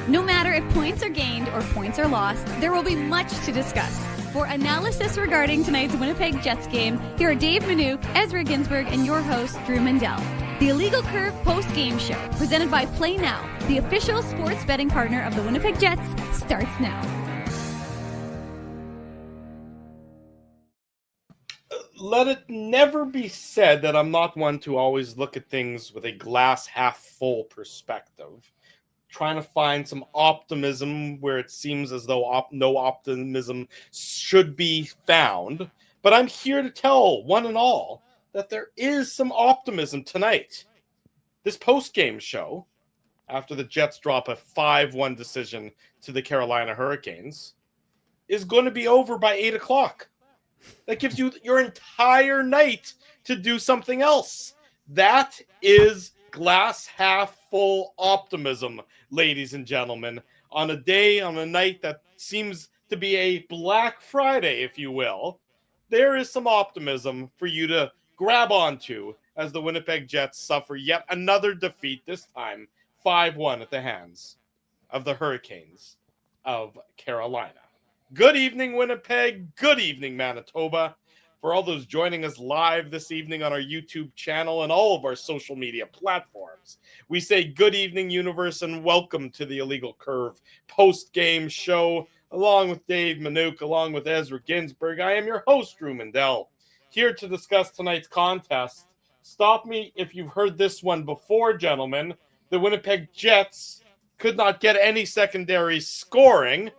No matter if points are gained or points are lost, there will be much to discuss. For analysis regarding tonight's Winnipeg Jets game, here are Dave Manouk, Ezra Ginsburg, and your host, Drew Mandel. The Illegal Curve post-game show, presented by Play Now, the official sports betting partner of the Winnipeg Jets, starts now. Let it never be said that I'm not one to always look at things with a glass half full perspective, trying to find some optimism where it seems as though no optimism should be found. But I'm here to tell one and all that there is some optimism tonight. This post-game show, after the Jets drop a 5-1 decision to the Carolina Hurricanes, is going to be over by 8 o'clock. That gives you your entire night to do something else. That is glass half full optimism, ladies and gentlemen, on a night that seems to be a Black Friday, if you will. There is some optimism for you to grab onto as the Winnipeg Jets suffer yet another defeat, this time 5-1 at the hands of the Hurricanes of Carolina. Good evening, Winnipeg. Good evening, Manitoba. For all those joining us live this evening on our YouTube channel and all of our social media platforms, we say good evening, universe, and welcome to the Illegal Curve post-game show. Along with Dave Manouk, along with Ezra Ginsburg, I am your host, Drew Mandel, here to discuss tonight's contest. Stop me if you've heard this one before, gentlemen. The Winnipeg Jets could not get any secondary scoring,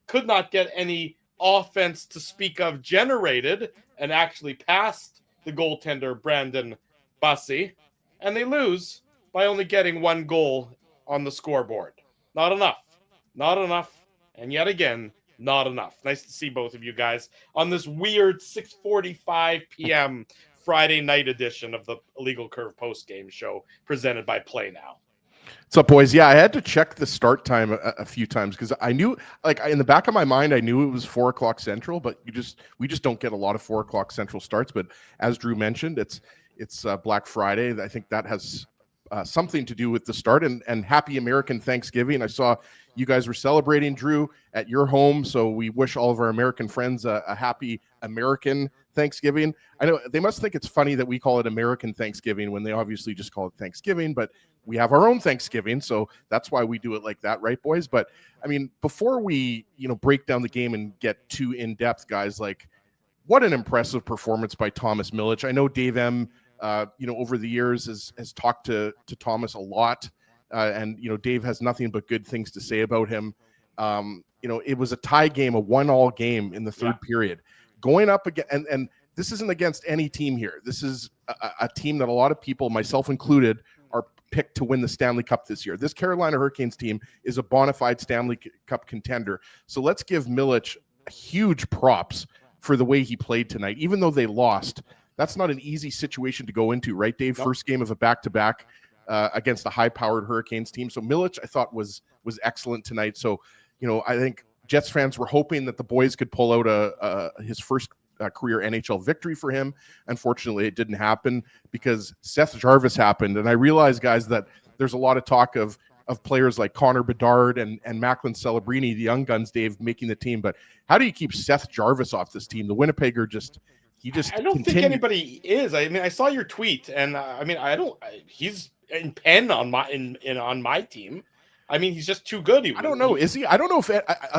could not get any offense to speak of generated, and actually passed the goaltender Brandon Bussey, and they lose by only getting one goal on the scoreboard. Not enough, and yet again, not enough. Nice to see both of you guys on this weird 6:45 p.m. Friday night edition of the Illegal Curve post-game show presented by Play Now. What's up, boys? Yeah, I had to check the start time a few times because I knew, in the back of my mind, I knew it was 4 o'clock Central, but we just don't get a lot of 4 o'clock Central starts. But as Drew mentioned, it's Black Friday. I think that has something to do with the start. And happy American Thanksgiving. I saw you guys were celebrating, Drew, at your home, so we wish all of our American friends a happy American Thanksgiving. I know they must think it's funny that we call it American Thanksgiving when they obviously just call it Thanksgiving, but we have our own Thanksgiving, so that's why we do it like that, right, boys? But I mean, before we break down the game and get too in depth, guys, what an impressive performance by Thomas Milic. I know Dave M, over the years has talked to Thomas a lot, and Dave has nothing but good things to say about him. It was a tie game, a 1-1 game in the third period, going up again, and this isn't against any team here. This is a team that a lot of people, myself included, are picked to win the Stanley Cup this year. This Carolina Hurricanes team is a bona fide Stanley Cup contender. So let's give Milic huge props for the way he played tonight. Even though they lost, that's not an easy situation to go into, right, Dave? Nope. First game of a back-to-back against a high-powered Hurricanes team. So Milic, I thought, was excellent tonight. So, I think Jets fans were hoping that the boys could pull out his first career NHL victory for him. Unfortunately, it didn't happen because Seth Jarvis happened. And I realize, guys, that there's a lot of talk of players like Connor Bedard and Macklin Celebrini, the young guns, Dave, making the team. But how do you keep Seth Jarvis off this team? The Winnipegger I don't think anybody is. I mean, I saw your tweet, and he's in pen on my team. I mean, he's just too good. I don't know. Is he? I don't know if,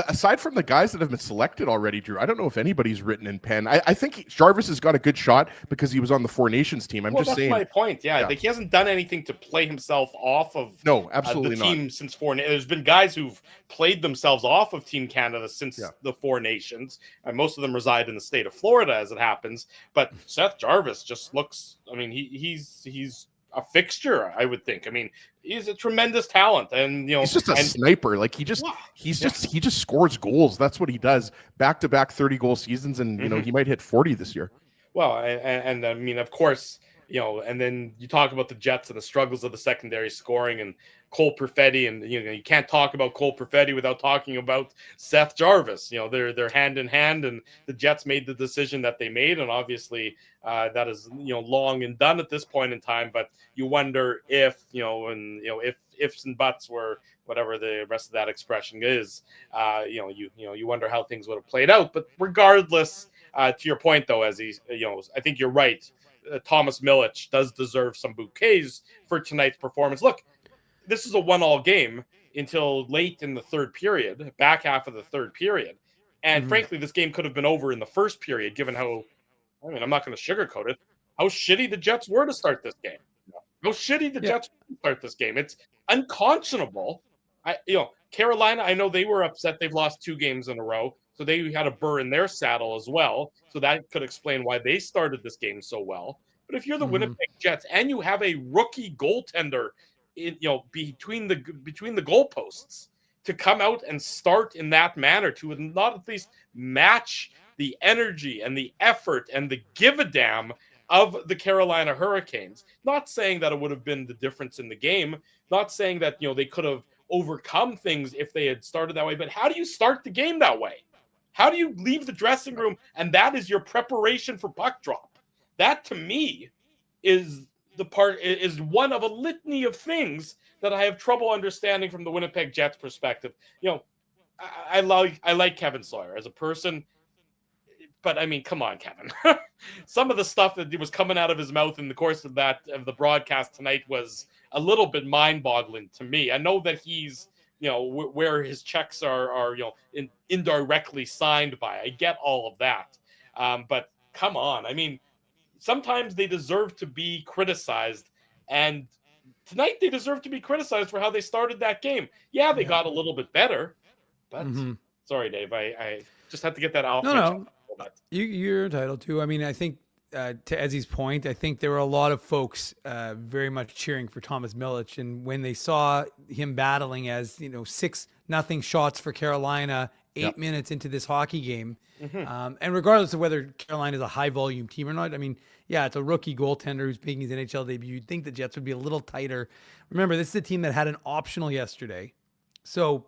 aside from the guys that have been selected already, Drew, I don't know if anybody's written in pen. I think Jarvis has got a good shot because he was on the Four Nations team. That's saying. My point. Yeah. Like, he hasn't done anything to play himself off of absolutely the team since Four Nations. There's been guys who've played themselves off of Team Canada since the Four Nations, and most of them reside in the state of Florida, as it happens. But Seth Jarvis just looks. I mean, he's a fixture, I would think. I mean, he's a tremendous talent, and he's just a sniper. Like he just scores goals. That's what he does. Back-to-back 30-goal seasons, and he might hit 40 this year. Well, and I mean, of course, And then you talk about the Jets and the struggles of the secondary scoring and Cole Perfetti, and you can't talk about Cole Perfetti without talking about Seth Jarvis. They're hand in hand, and the Jets made the decision that they made, and obviously that is long and done at this point in time. But you wonder if if ifs and buts were whatever the rest of that expression is. You wonder how things would have played out. But regardless, to your point though, as I think you're right. Thomas Milic does deserve some bouquets for tonight's performance. Look, this is a 1-1 game until late in the third period, back half of the third period. And frankly, this game could have been over in the first period, given how, I'm not going to sugarcoat it, how shitty the Jets were to start this game. How shitty the Jets were to start this game. It's unconscionable. Carolina, I know they were upset. They've lost 2 games in a row. So they had a burr in their saddle as well. So that could explain why they started this game so well. But if you're the Winnipeg Jets and you have a rookie goaltender between the goalposts to come out and start in that manner, to not at least match the energy and the effort and the give a damn of the Carolina Hurricanes. Not saying that it would have been the difference in the game, not saying that they could have overcome things if they had started that way, but how do you start the game that way? How do you leave the dressing room and that is your preparation for puck drop? That to me is one of a litany of things that I have trouble understanding from the Winnipeg Jets perspective. I like Kevin Sawyer as a person, but I mean, come on, Kevin. Some of the stuff that was coming out of his mouth in the course of the broadcast tonight was a little bit mind-boggling to me. I know that he's where his checks are indirectly signed by. I get all of that. But come on. I mean, sometimes they deserve to be criticized. And tonight they deserve to be criticized for how they started that game. Yeah, they got a little bit better. But sorry, Dave. I just had to get that off. No. You're entitled to. I mean, I think to Ezzy's point, I think there were a lot of folks very much cheering for Thomas Milic, and when they saw him battling as 6-0 shots for Carolina 8 minutes into this hockey game, and regardless of whether Carolina is a high volume team or not, I mean, yeah, it's a rookie goaltender who's making his NHL debut. You'd think the Jets would be a little tighter. Remember, this is a team that had an optional yesterday, so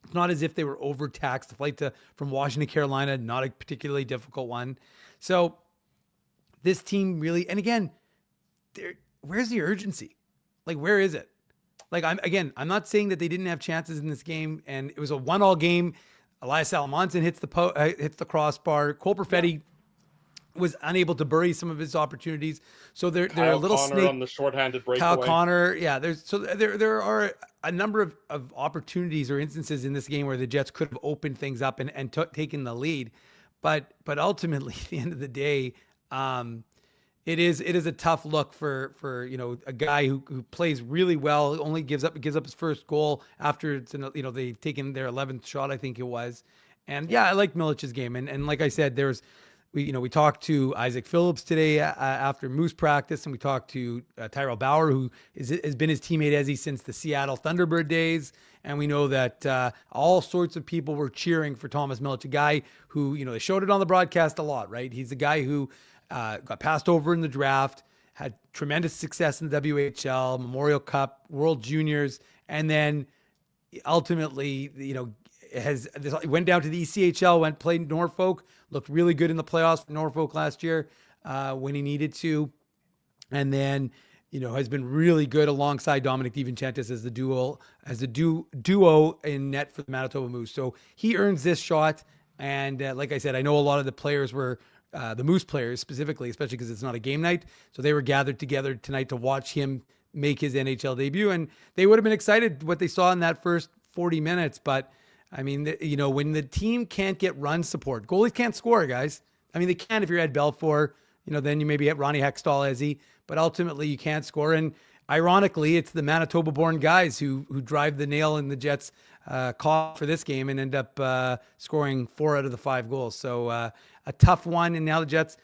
it's not as if they were overtaxed. The flight from Washington to Carolina, not a particularly difficult one, so. This team really, and again, where's the urgency? Like, where is it? Like, I'm not saying that they didn't have chances in this game, and it was a 1-1 game. Elias Salomonsson hits the crossbar. Cole Perfetti was unable to bury some of his opportunities, so they're a little Connor snake on the shorthanded breakaway. Kyle Connor, yeah. There are a number of opportunities or instances in this game where the Jets could have opened things up and taken the lead, but ultimately, at the end of the day. It is a tough look for a guy who plays really well, only gives up his first goal after they've taken their 11th shot, I think it was. And yeah, I like Milic's game. And like I said, we talked to Isaac Phillips today after Moose practice, and we talked to Tyrell Bauer, who has been his teammate since the Seattle Thunderbird days. And we know that all sorts of people were cheering for Thomas Milic, a guy who, they showed it on the broadcast a lot, right? He's a guy who got passed over in the draft, had tremendous success in the WHL, Memorial Cup, World Juniors, and then ultimately, went down to the ECHL, played Norfolk, looked really good in the playoffs for Norfolk last year when he needed to, and then has been really good alongside Dominic DiVincentis as the duo in net for the Manitoba Moose. So he earns this shot, and like I said, I know a lot of the players were. The Moose players specifically, especially because it's not a game night. So they were gathered together tonight to watch him make his NHL debut. And they would have been excited what they saw in that first 40 minutes. But I mean, when the team can't get run support, goalies can't score, guys. I mean, they can if you're Ed Belfour, then you maybe at Ronnie Hextall, Ezzy, but ultimately you can't score. And ironically, it's the Manitoba born guys who drive the nail in the Jets call for this game and end up scoring 4 out of the 5 goals. So a tough one. And now the Jets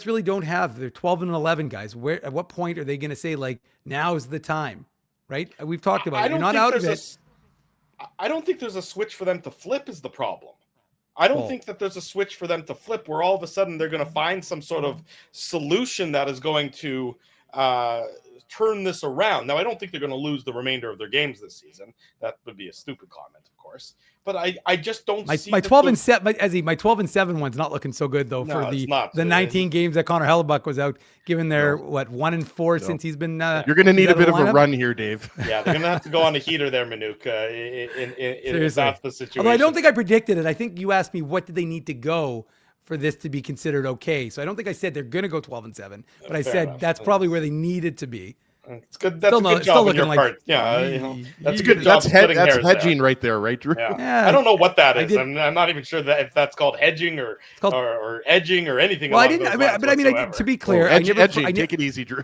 really don't have, they're 12-11 guys. At what point are they going to say, like, now is the time, right? We've talked about it. You're not out of it. I don't think there's a switch for them to flip is the problem. I don't think that there's a switch for them to flip where all of a sudden they're going to find some sort of solution that is going to turn this around. Now, I don't think they're going to lose the remainder of their games this season. That would be a stupid comment, of course. But I just don't see my 12-7 one's not looking so good though for the 19 games that Connor Hellebuck was out, given their 1-4 since he's been. You're going to need a bit of a run here, Dave. Yeah, they're going to have to go on a heater there, Manuk. If that's the situation. Although I don't think I predicted it. I think you asked me what did they need to go for this to be considered okay. So I don't think I said they're going to go 12-7, but I said that's probably where they needed to be. It's good. That's a good job on your part. Yeah, that's a good job. That's hedging right there, right, Drew? Yeah. I don't know what that is. I'm not even sure that if that's called hedging or edging or anything. Well, I didn't. I mean, to be clear, edging. Take it easy, Drew.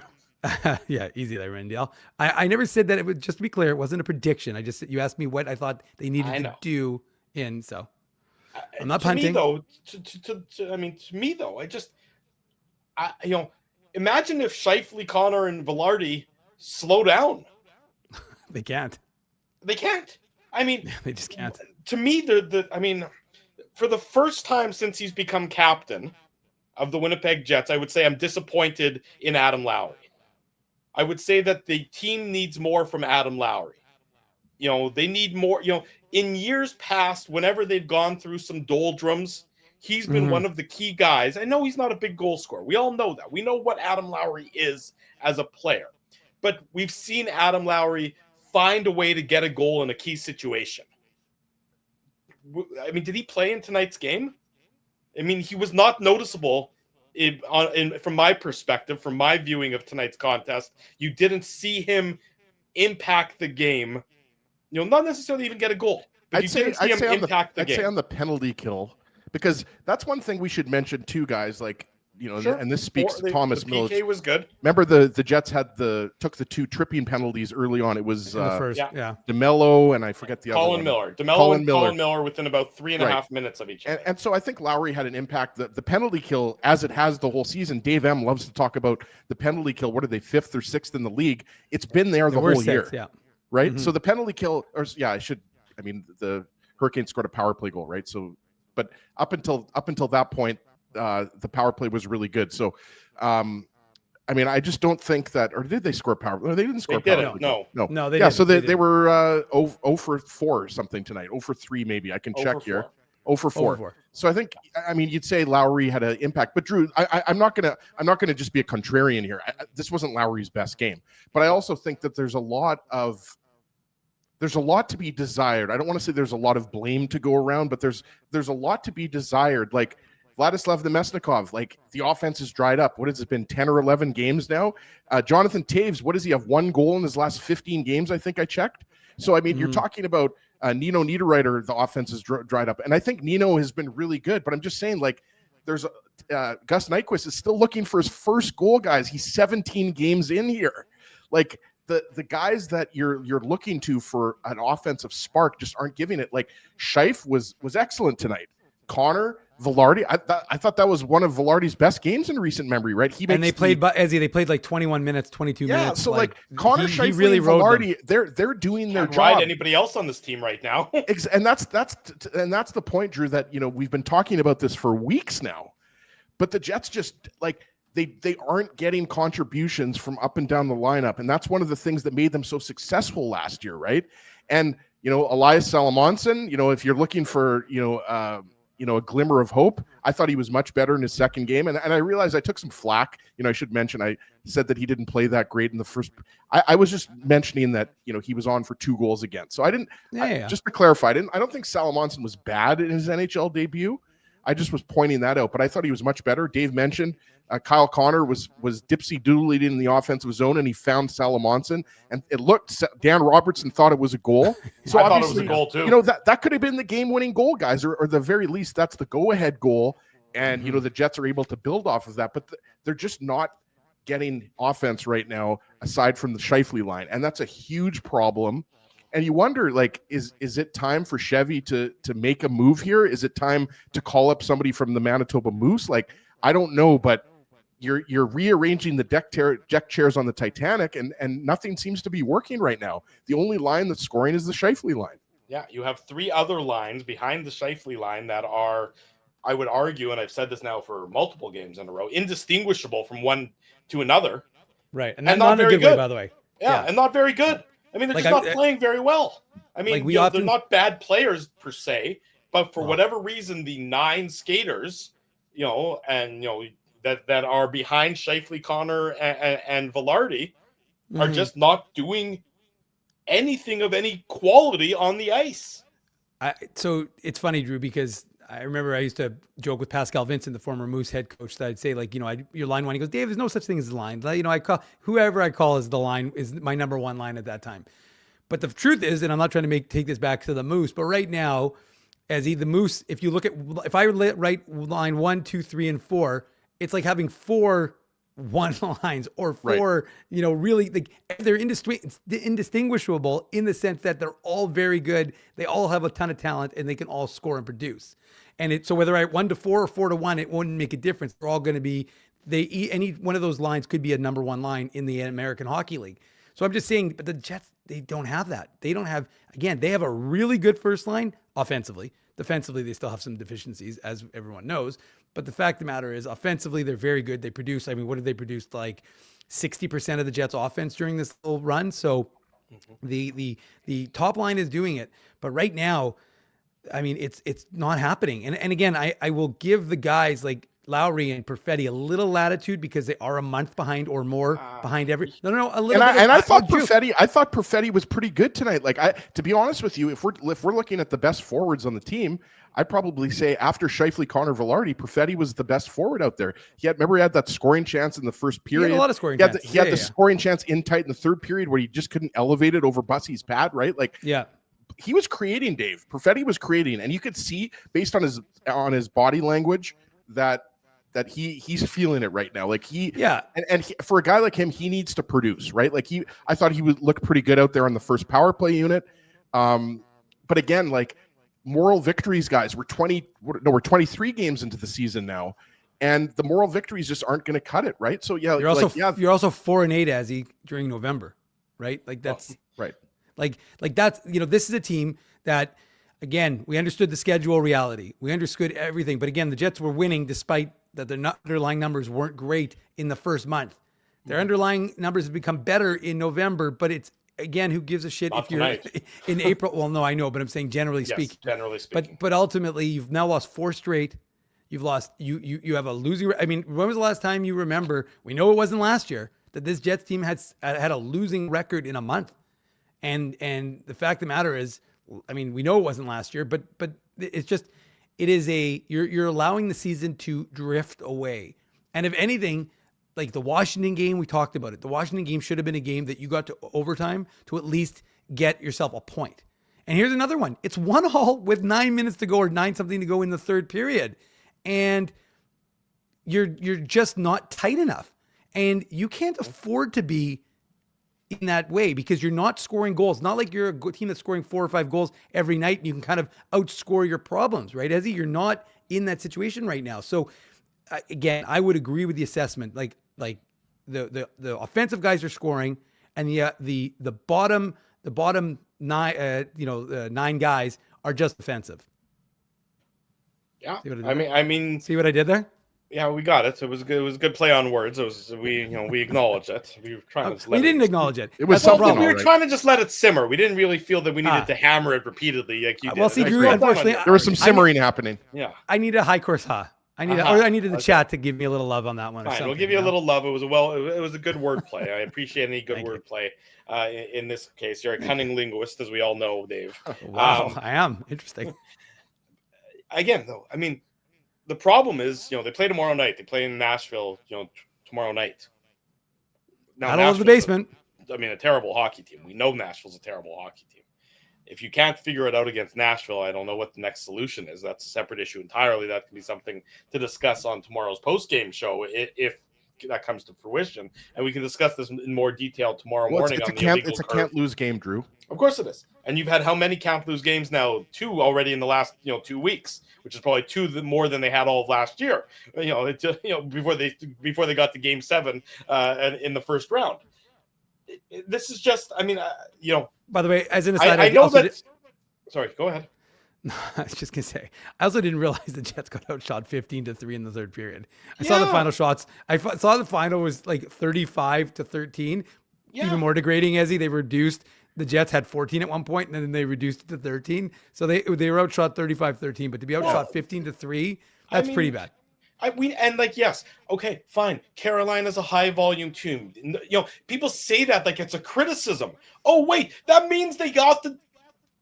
Yeah, easy there, Rendell. I never said that. It was, just to be clear, it wasn't a prediction. I just you asked me what I thought they needed to do in. So I'm not punting. To me though, imagine if Scheifele, Connor, and Velarde slow down. They can't. They can't. I mean, they just can't. To me, for the first time since he's become captain of the Winnipeg Jets, I would say I'm disappointed in Adam Lowry. I would say that the team needs more from Adam Lowry. They need more. In years past, whenever they've gone through some doldrums, he's been one of the key guys. I know he's not a big goal scorer. We all know that. We know what Adam Lowry is as a player. But we've seen Adam Lowry find a way to get a goal in a key situation. I mean, did he play in tonight's game? I mean, he was not noticeable from my perspective, from my viewing of tonight's contest. You didn't see him impact the game. Not necessarily even get a goal. But you didn't see him impact the game. I'd say on the penalty kill, because that's one thing we should mention too, guys. Like, sure. And this speaks to Thomas Mills. PK was good. Remember the Jets took the 2 tripping penalties early on. It was the first, DeMello and I forget the other one. Colin Miller within about 3.5 minutes of each other. And so I think Lowry had an impact. The penalty kill, as it has the whole season. Dave M loves to talk about the penalty kill. What are they, 5th or 6th in the league? It's been there the whole year. Yeah. Right. Mm-hmm. So the penalty kill, the Hurricanes scored a power play goal, right? So, but up until that point, the power play was really good. So, I just don't think that, or did they score power? No, they didn't score power play. No. They didn't. So they were 0 for 4 or something tonight. 0 for 3 maybe. I can check here. 0 for 4. So I think, you'd say Lowry had an impact, but Drew, I'm not gonna just be a contrarian here. This wasn't Lowry's best game, but I also think that there's a lot to be desired. I don't want to say there's a lot of blame to go around, but there's a lot to be desired. Like Vladislav Nemesnikov, like the offense is dried up. What has it been, 10 or 11 games now? Jonathan Taves, what does he have? 1 goal in his last 15 games, I think I checked. So, you're talking about Nino Niederreiter, the offense is dried up. And I think Nino has been really good, but I'm just saying, like, there's Gus Nyquist is still looking for his first goal, guys. He's 17 games in here. Like, the guys that you're looking to for an offensive spark just aren't giving it. Like, Scheif was excellent tonight. Connor, Velarde, I thought that was one of Velarde's best games in recent memory, right? They played like 21 minutes, 22 minutes. Yeah, so like Connor, Scheifele, really and Velarde, they're doing their job. Ride anybody else on this team right now? And that's the point, Drew. That we've been talking about this for weeks now, but the Jets just like they aren't getting contributions from up and down the lineup, and that's one of the things that made them so successful last year, right? And Elias Salamonson, if you're looking for a glimmer of hope, I thought he was much better in his second game. And I realized I took some flack. I should mention, I said that he didn't play that great in the first. I was just mentioning that, he was on for 2 goals again. So I didn't, just to clarify, I don't think Salamonson was bad in his NHL debut. I just was pointing that out, but I thought he was much better. Dave mentioned Kyle Connor was dipsy-doodling in the offensive zone, and he found Salamonson, and it looked. Dan Robertson thought it was a goal. So I thought it was a goal too. That could have been the game-winning goal, guys, or the very least, that's the go-ahead goal. And the Jets are able to build off of that, but they're just not getting offense right now, aside from the Scheifele line, and that's a huge problem. And you wonder, like, is it time for Chevy to make a move here? Is it time to call up somebody from the Manitoba Moose? Like, I don't know, but you're rearranging the deck chairs on the Titanic, and nothing seems to be working right now. The only line that's scoring is the Scheifele line. Yeah, you have 3 other lines behind the Scheifele line that are, I would argue, and I've said this now for multiple games in a row, indistinguishable from one to another, Right. And and not not in a very good way, good. by the way. Yeah, and not very good. I mean, they're Like just not playing very well. I mean, we they're often not bad players per se, but for Well- whatever reason, the 9 skaters, that are behind Scheifele, Connor, and Velarde are just not doing anything of any quality on the ice. So it's funny, Drew, because I remember I used to joke with Pascal Vincent, the former Moose head coach, that I'd say, like, your line one, he goes, Dave, there's no such thing as a line. I call whoever I call as the line is my number one line at that time. But the truth is, and I'm not trying to take this back to the Moose, but right now, the Moose, if you look at, if I write line 1, 2, 3, and 4, it's like having 4 one lines or 4, really, like, they're indistinguishable in the sense that they're all very good. They all have a ton of talent and they can all score and produce. And so whether I 1 to 4 or 4 to 1, it wouldn't make a difference. They're all going to be, any one of those lines could be a number 1 line in the American Hockey League. So I'm just saying, but the Jets, they don't have that. They don't have, again, they have a really good first line offensively. Defensively, they still have some deficiencies, as everyone knows. But the fact of the matter is, offensively, they're very good. They produce, what did they produce? Like 60% of the Jets' offense during this little run. So the top line is doing it. But right now, it's not happening. And again, I will give the guys like Lowry and Perfetti a little latitude because they are a month behind or more behind every. No, a little. And I thought Perfetti was pretty good tonight. Like, to be honest with you, if we're looking at the best forwards on the team, I'd probably say after Scheifele, Connor, Velarde, Perfetti was the best forward out there. He had that scoring chance in the first period. He had a lot of scoring chances. He had the scoring chance in tight in the third period where he just couldn't elevate it over Bussey's pad, right? Like, yeah. He was creating, Dave. Perfetti was creating, and you could see based on his body language that he's feeling it right now. Like for a guy like him, he needs to produce, right? Like I thought he would look pretty good out there on the first power play unit. But again, like moral victories, guys, we're 23 games into the season now, and the moral victories just aren't going to cut it, right? So yeah, you're also 4-8 as during November, right? Like that's right. Like that's, this is a team that, again, we understood the schedule reality. We understood everything. But again, the Jets were winning despite that their underlying numbers weren't great in the first month. Their underlying numbers have become better in November, but it's, again, who gives a shit Not if you're tonight. in April? Well, no, I know, but I'm saying generally speaking. Generally speaking. But ultimately, you've now lost 4 straight. You've lost, you have a losing, when was the last time you remember, we know it wasn't last year, that this Jets team had a losing record in a month. And the fact of the matter is, we know it wasn't last year, but it's just, you're allowing the season to drift away. And if anything, like the Washington game, we talked about it. The Washington game should have been a game that you got to overtime to at least get yourself a point. And here's another one. It's 1-1 with 9 minutes to go or 9 something to go in the third period. And you're just not tight enough. And you can't afford to be in that way because you're not scoring goals. Not like you're a good team that's scoring 4 or 5 goals every night and you can kind of outscore your problems, right, Ezzy? You're not in that situation right now. So again, I would agree with the assessment. Like the offensive guys are scoring, and the bottom 9 9 guys are just defensive. Yeah, see what I did there? Yeah, we got it. It was good. It was a good play on words. It was we acknowledged it. We were trying to. We didn't acknowledge it. It was something. We were trying to just let it simmer. We didn't really feel that we needed to hammer it repeatedly like you did. Well, see, Drew, unfortunately, there was some simmering happening. Yeah, I need a high course ha. I needed the chat to give me a little love on that one. Fine, we'll give you a little love. It was a good wordplay. I appreciate any good wordplay. In this case, you're a cunning linguist, as we all know, Dave. Wow, I am. Interesting. Again, though, the problem is, they play tomorrow night. They play in Nashville, tomorrow night. Now, Battle of the basement. A terrible hockey team. We know Nashville's a terrible hockey team. If you can't figure it out against Nashville, I don't know what the next solution is. That's a separate issue entirely. That can be something to discuss on tomorrow's post-game show if that comes to fruition. And we can discuss this in more detail tomorrow morning. It's a can't-lose game, Drew. Of course it is. And you've had how many can't-lose games now? 2 already in the last 2 weeks, which is probably 2 more than they had all of last year. Before they got to Game 7 in the first round. This is just, By the way, as an aside, I know that. Sorry, go ahead. I was just gonna say, I also didn't realize the Jets got outshot 15-3 in the third period. I saw the final shots. Saw the final was like 35-13. Yeah. Even more degrading, Ezzy. They reduced. The Jets had 14 at one point, and then they reduced it to 13. So they were outshot 35-13. But to be outshot 15-3, that's pretty bad. Yes, okay, fine. Carolina's a high volume team. People say that like it's a criticism. Oh wait, that means they got the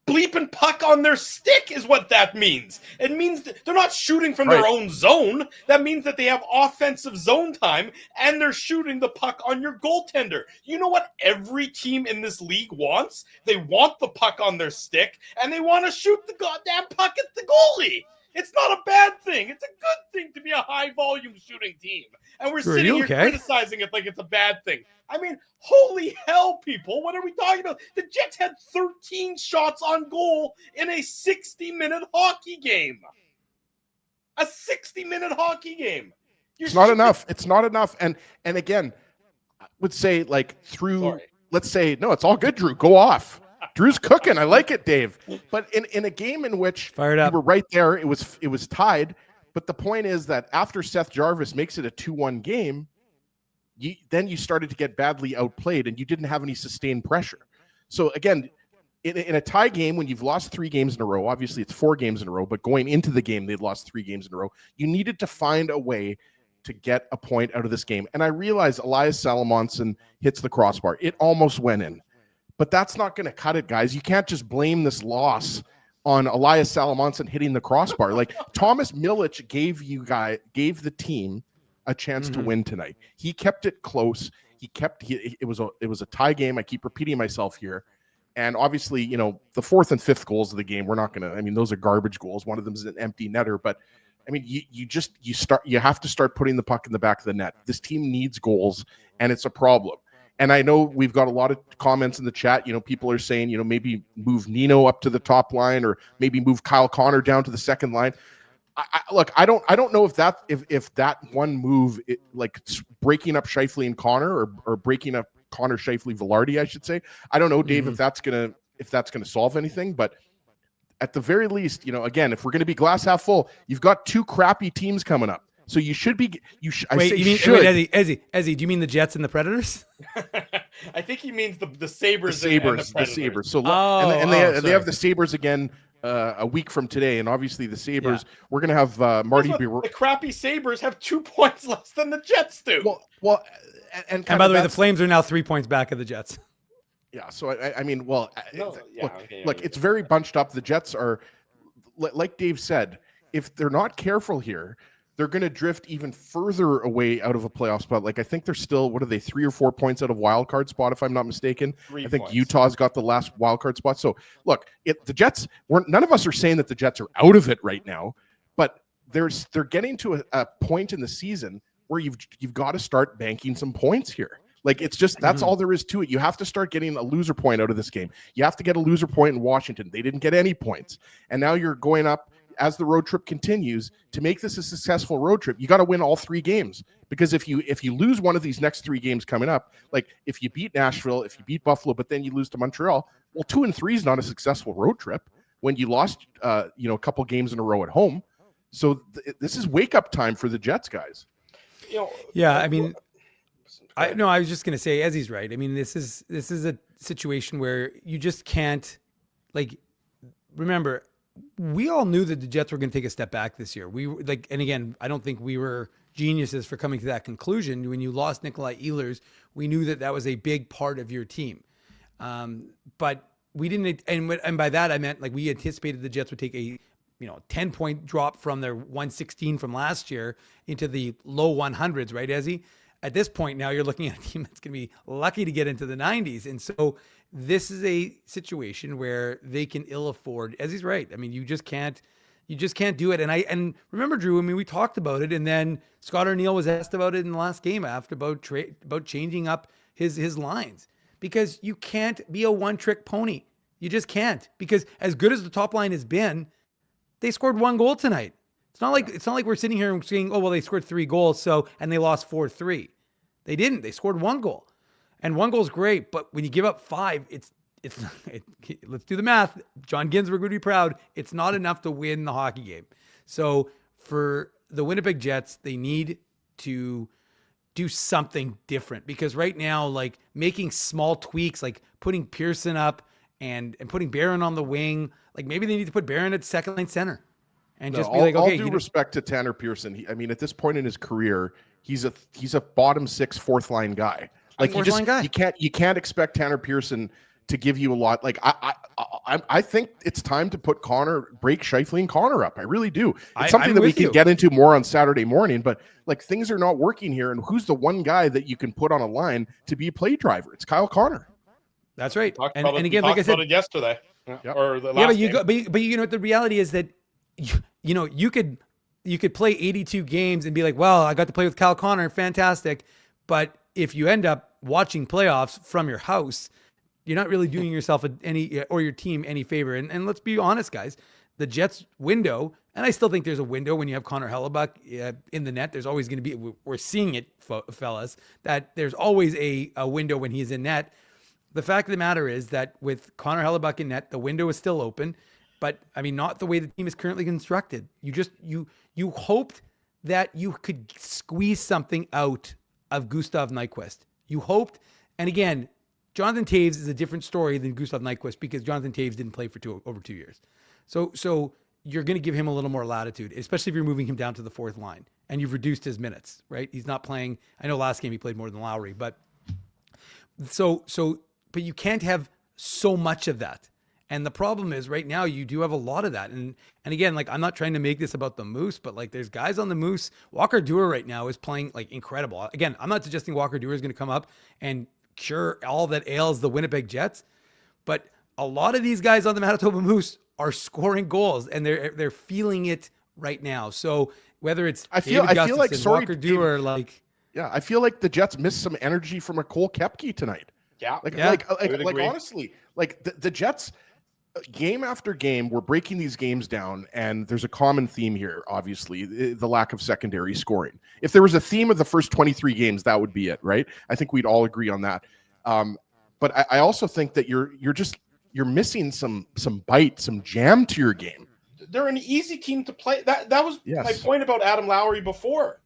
bleeping puck on their stick is what that means. It means that they're not shooting from their own zone. That means that they have offensive zone time and they're shooting the puck on your goaltender. You know what every team in this league wants? They want the puck on their stick and they want to shoot the goddamn puck at the goalie. It's not a bad thing. It's a good thing to be a high-volume shooting team. And we're sitting here criticizing it like it's a bad thing. I mean, holy hell, people. What are we talking about? The Jets had 13 shots on goal in a 60-minute hockey game. A 60-minute hockey game. It's not enough. It's not enough. And again, I would say like let's say, no, it's all good, Drew. Go off. Drew's cooking. I like it, Dave. But in a game in which we were right there, it was tied. But the point is that after Seth Jarvis makes it a 2-1 game, then you started to get badly outplayed and you didn't have any sustained pressure. So again, in a tie game, when you've lost 3 games in a row, obviously it's 4 games in a row, but going into the game, they'd lost 3 games in a row. You needed to find a way to get a point out of this game. And I realize Elias Salamonson hits the crossbar. It almost went in. But that's not going to cut it, guys. You can't just blame this loss on Elias Salamonson hitting the crossbar. Like Thomas Milic gave the team a chance to win tonight. He kept it close. It was a tie game. I keep repeating myself here. And obviously, the 4th and 5th goals of the game, those are garbage goals. One of them is an empty netter, but I mean, you have to start putting the puck in the back of the net. This team needs goals and it's a problem. And I know we've got a lot of comments in the chat. People are saying, maybe move Nino up to the top line or maybe move Kyle Connor down to the second line. I don't know if that one move, like breaking up Scheifele and Connor or breaking up Connor, Scheifele, Velarde, I should say. I don't know, Dave, if that's gonna solve anything. But at the very least, again, if we're gonna be glass half full, you've got 2 crappy teams coming up. So you should be. Ezzy, do you mean the Jets and the Predators? I think he means the Sabres. The Sabres. So they have the Sabres again a week from today, and obviously the Sabres. Yeah. We're gonna have Marty. The crappy Sabres have 2 points less than the Jets do. Well, and by the way, the Flames are now 3 points back of the Jets. Yeah. So look, it's very bunched up. The Jets are, like Dave said, if they're not careful here, they're going to drift even further away out of a playoff spot. Like I think they're still, 3 or 4 points out of wild card spot, if I'm not mistaken. 3 I think points. Utah's got the last wild card spot. So look, the Jets, none of us are saying that the Jets are out of it right now, but they're getting to a point in the season where you've got to start banking some points here. Like it's just, that's all there is to it. You have to start getting a loser point out of this game. You have to get a loser point in Washington. They didn't get any points. And now you're going up as the road trip continues. To make this a successful road trip, you got to win all 3 games, because if you lose one of these next 3 games coming up, like if you beat Nashville, if you beat Buffalo, but then you lose to Montreal, well, 2 and 3 is not a successful road trip when you lost a couple games in a row at home. So this is wake up time for the Jets, guys. Yeah, I mean, I was just gonna say, Ezzy's right. I mean, this is a situation where you just can't, remember, we all knew that the Jets were going to take a step back this year. And again, I don't think we were geniuses for coming to that conclusion. When you lost Nikolai Ehlers, we knew that was a big part of your team. But we didn't, and by that I meant we anticipated the Jets would take a 10-point drop from their 116 from last year into the low 100s, right, Ezzy? At this point now, you're looking at a team that's going to be lucky to get into the 90s. And so this is a situation where they can ill afford, as he's right. I mean, you just can't do it. And remember, Drew, I mean, we talked about it, and then Scott Arniel was asked about it in the last game about changing up his lines, because you can't be a one-trick pony. You just can't, because as good as the top line has been, they scored 1 goal tonight. It's not like we're sitting here and saying, oh, well, they scored 3 goals, and they lost 4-3. They didn't. They scored 1 goal. And 1 goal is great, but when you give up 5, it's not, let's do the math. John Ginsberg would be proud. It's not enough to win the hockey game. So for the Winnipeg Jets, they need to do something different, because right now, like making small tweaks, like putting Pearson up and putting Barron on the wing, like maybe they need to put Barron at second line center and just be like, okay. All due respect to Tanner Pearson, I mean, at this point in his career, he's a bottom six, fourth line guy. Like you can't expect Tanner Pearson to give you a lot. Like I think it's time to put break Scheifele and Connor up. I really do. It's something that we can get into more on Saturday morning, but like things are not working here. And who's the one guy that you can put on a line to be a play driver? It's Kyle Connor. That's right. And again, like I said, yesterday or the last game. But you know what the reality is, that you could play 82 games and be like, well, I got to play with Kyle Connor, fantastic. But if you end up watching playoffs from your house, you're not really doing yourself or your team any favor. And let's be honest, guys, the Jets window, and I still think there's a window when you have Connor Hellebuck in the net. There's always going to be, we're seeing it, fellas, that there's always a window when he's in net. The fact of the matter is that with Connor Hellebuck in net, the window is still open, but I mean, not the way the team is currently constructed. You hoped that you could squeeze something out of Gustav Nyquist. You hoped, and again, Jonathan Toews is a different story than Gustav Nyquist, because Jonathan Toews didn't play for over 2 years. So you're going to give him a little more latitude, especially if you're moving him down to the fourth line and you've reduced his minutes, right? He's not playing. I know last game he played more than Lowry, but but you can't have so much of that. And the problem is right now you do have a lot of that. And again, like I'm not trying to make this about the Moose, but like there's guys on the Moose. Walker Duehr right now is playing like incredible. Again, I'm not suggesting Walker Duehr is going to come up and cure all that ails the Winnipeg Jets, but a lot of these guys on the Manitoba Moose are scoring goals and they're feeling it right now. So whether it's I feel like Walker Duehr, like I feel like the Jets missed some energy from a Cole Koepke tonight. Like honestly, like the Jets, game after game, we're breaking these games down, and there's a common theme here, obviously, the lack of secondary scoring. If there was a theme of the first 23 games, that would be it, right? I think we'd all agree on that. But I also think that you're missing some bite, some jam to your game. They're an easy team to play. That was my point about Adam Lowry before.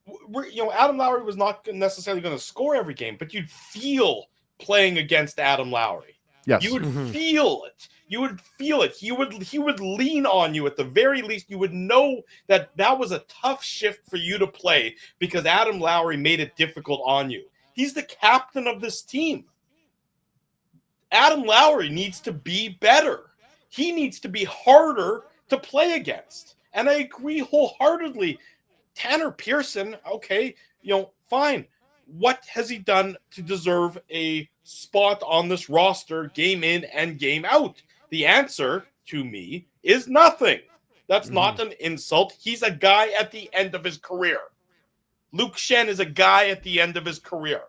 Adam Lowry was not necessarily going to score every game, but you'd feel playing against Adam Lowry. Yes. You would feel it. You would feel it. He would lean on you at the very least. You would know that was a tough shift for you to play because Adam Lowry made it difficult on you. He's the captain of this team. Adam Lowry needs to be better. He needs to be harder to play against. And I agree wholeheartedly. Tanner Pearson, okay, fine. What has he done to deserve a spot on this roster game in and game out? The answer to me is nothing. That's not an insult. He's a guy at the end of his career. Luke Schenn is a guy at the end of his career.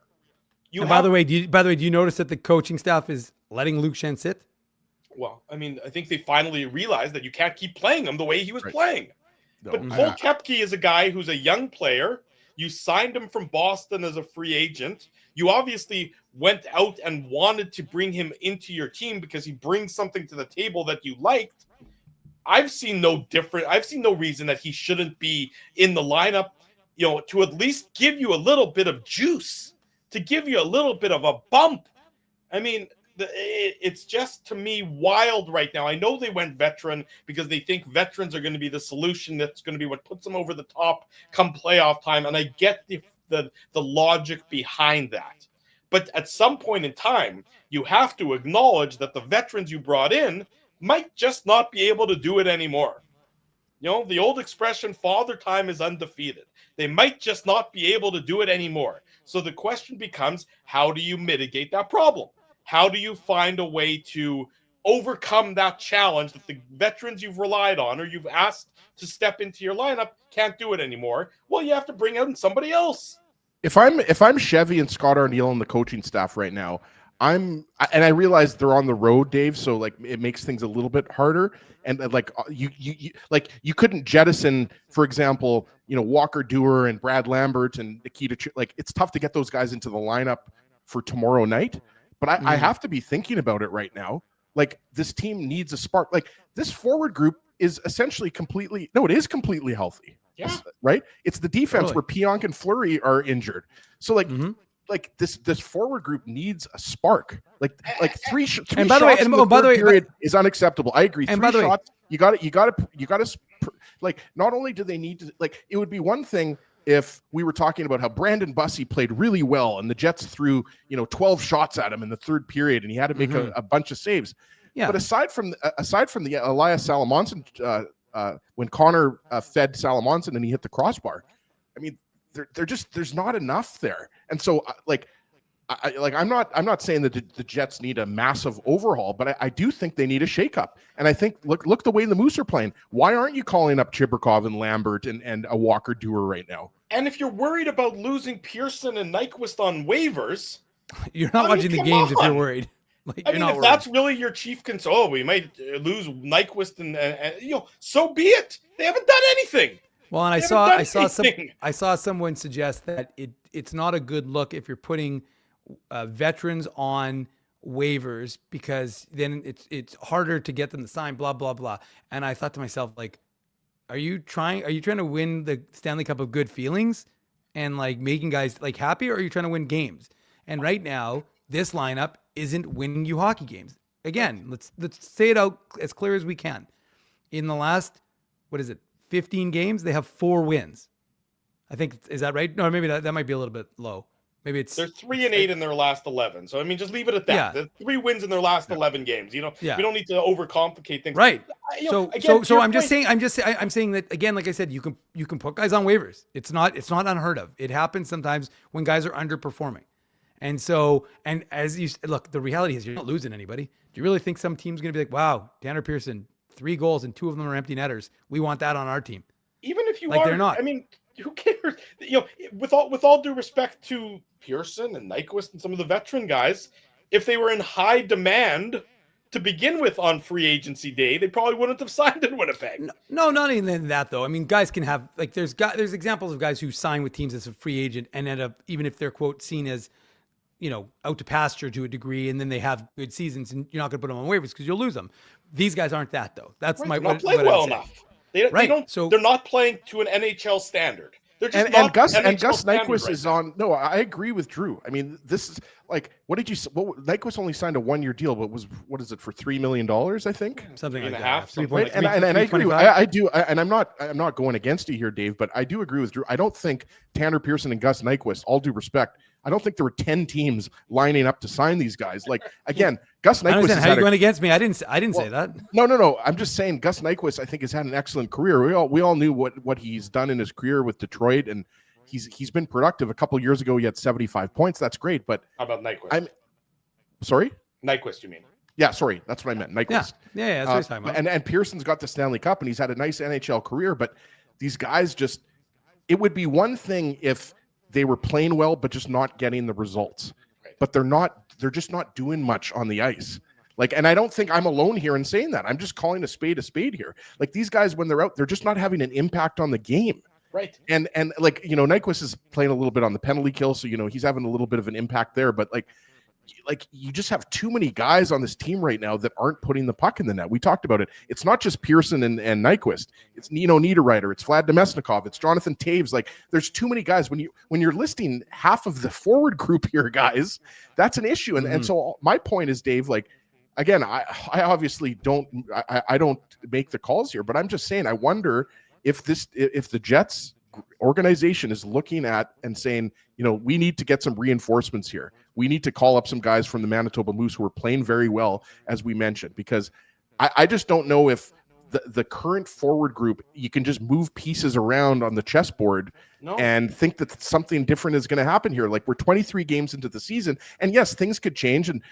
By the way, do you notice that the coaching staff is letting Luke Schenn sit? Well, I mean, I think they finally realized that you can't keep playing him the way he was playing. No. But Cole Koepke is a guy who's a young player. You signed him from Boston as a free agent. You obviously went out and wanted to bring him into your team because he brings something to the table that you liked. I've seen no reason that he shouldn't be in the lineup, to at least give you a little bit of juice, to give you a little bit of a bump. I mean, it's just, to me, wild right now. I know they went veteran because they think veterans are going to be the solution. That's going to be what puts them over the top come playoff time. And I get the logic behind that. But at some point in time, you have to acknowledge that the veterans you brought in might just not be able to do it anymore. The old expression, father time is undefeated. They might just not be able to do it anymore. So the question becomes, how do you mitigate that problem? How do you find a way to overcome that challenge that the veterans you've relied on or you've asked to step into your lineup can't do it anymore? Well, you have to bring in somebody else. If I'm Chevy and Scott Arniel and the coaching staff right now, and I realize they're on the road, Dave, so like it makes things a little bit harder. And like you couldn't jettison, for example, Walker Duehr and Brad Lambert and Nikita. Like it's tough to get those guys into the lineup for tomorrow night. but I have to be thinking about it right now. Like, this team needs a spark. Like, this forward group is essentially completely healthy. Yeah. Right? It's the defense Totally. where Pionk and Fleury are injured. So like this forward group needs a spark. Like three and by the way, shots in and by the way, period is unacceptable. I agree. And Three by the way- shots, you got to like, not only do they need to, like, it would be one thing if we were talking about how Brandon Bussey played really well and the Jets threw, 12 shots at him in the third period and he had to make a bunch of saves. Yeah. But aside from the Elias Salamonson, when Connor fed Salamonson and he hit the crossbar, I mean, there's not enough there. And so I'm not saying that the Jets need a massive overhaul, but I do think they need a shakeup. And I think look the way the Moose are playing. Why aren't you calling up Chibrikov and Lambert and a Walker Dewar right now? And if you're worried about losing Pearson and Nyquist on waivers, you're not watching the games if you're worried. Like, I mean, if that's really your chief concern, we might lose Nyquist and so be it. They haven't done anything. Well, and I saw someone suggest that it's not a good look if you're putting veterans on waivers, because then it's harder to get them to sign, blah blah blah. And I thought to myself, like, are you trying to win the Stanley Cup of good feelings and like making guys like happy, or are you trying to win games? And right now, this lineup isn't winning you hockey games. Again, let's say it out as clear as we can. In the last, 15 games, they have 4 wins. I think, is that right? No, maybe that might be a little bit low. Maybe they're 3-8 in their last 11. So I mean, just leave it at that. Yeah. The 3 wins in their last 11 games. We don't need to overcomplicate things. Right. So I'm saying that again, like I said, you can put guys on waivers. It's not unheard of. It happens sometimes when guys are underperforming. And so, and as you look, the reality is you're not losing anybody. Do you really think some team's going to be like, wow, Tanner Pearson, 3 goals and 2 of them are empty netters, we want that on our team? Even if you they're not. I mean, who cares? With all due respect to Pearson and Nyquist and some of the veteran guys, if they were in high demand to begin with on free agency day, they probably wouldn't have signed in Winnipeg. No, not even that though. I mean, guys can have, like, there's examples of guys who sign with teams as a free agent and end up, even if they're quote seen as, out to pasture to a degree, and then they have good seasons, and you're not going to put them on waivers because you'll lose them. These guys aren't that though. That's right. my They're not playing well enough. They don't. So they're not playing to an NHL standard. They're just and Gus Nyquist right is on. No, I agree with Drew. I mean, this is like, Nyquist only signed a 1-year deal, but what is it for $3 million? I think something like that. Half, right? And I agree. I do. And I'm not going against you here, Dave, but I do agree with Drew. I don't think Tanner Pearson and Gus Nyquist, all due respect, I don't think there were 10 teams lining up to sign these guys. Like, again, Gus Nyquist. How are you going against me? I didn't say that. No. I'm just saying Gus Nyquist, I think, has had an excellent career. We all knew what he's done in his career with Detroit, and he's been productive. A couple of years ago, he had 75 points. That's great. But how about Nyquist? I'm sorry, Nyquist, you mean? Yeah, sorry, that's what I meant. Nyquist. Yeah, that's what he's talking about. And Pearson's got the Stanley Cup, and he's had a nice NHL career. But these guys it would be one thing if they were playing well, but just not getting the results. Right. But they're just not doing much on the ice. Like, and I don't think I'm alone here in saying that. I'm just calling a spade here. Like, these guys, when they're out, they're just not having an impact on the game. Right. And like, Nyquist is playing a little bit on the penalty kill. So, he's having a little bit of an impact there, but like you just have too many guys on this team right now that aren't putting the puck in the net. We talked about it. It's not just Pearson and Nyquist. It's Nino Niederreiter. It's Vlad Demesnikov. It's Jonathan Taves. Like, there's too many guys. When you're listing half of the forward group here, guys, that's an issue. And so my point is, Dave, like, again, I obviously don't make the calls here, but I'm just saying, I wonder if the Jets organization is looking at and saying, we need to get some reinforcements here. We need to call up some guys from the Manitoba Moose who are playing very well, as we mentioned, because I just don't know if the current forward group, you can just move pieces around on the chessboard and think that something different is going to happen here. Like, we're 23 games into the season, and yes, things could change. And,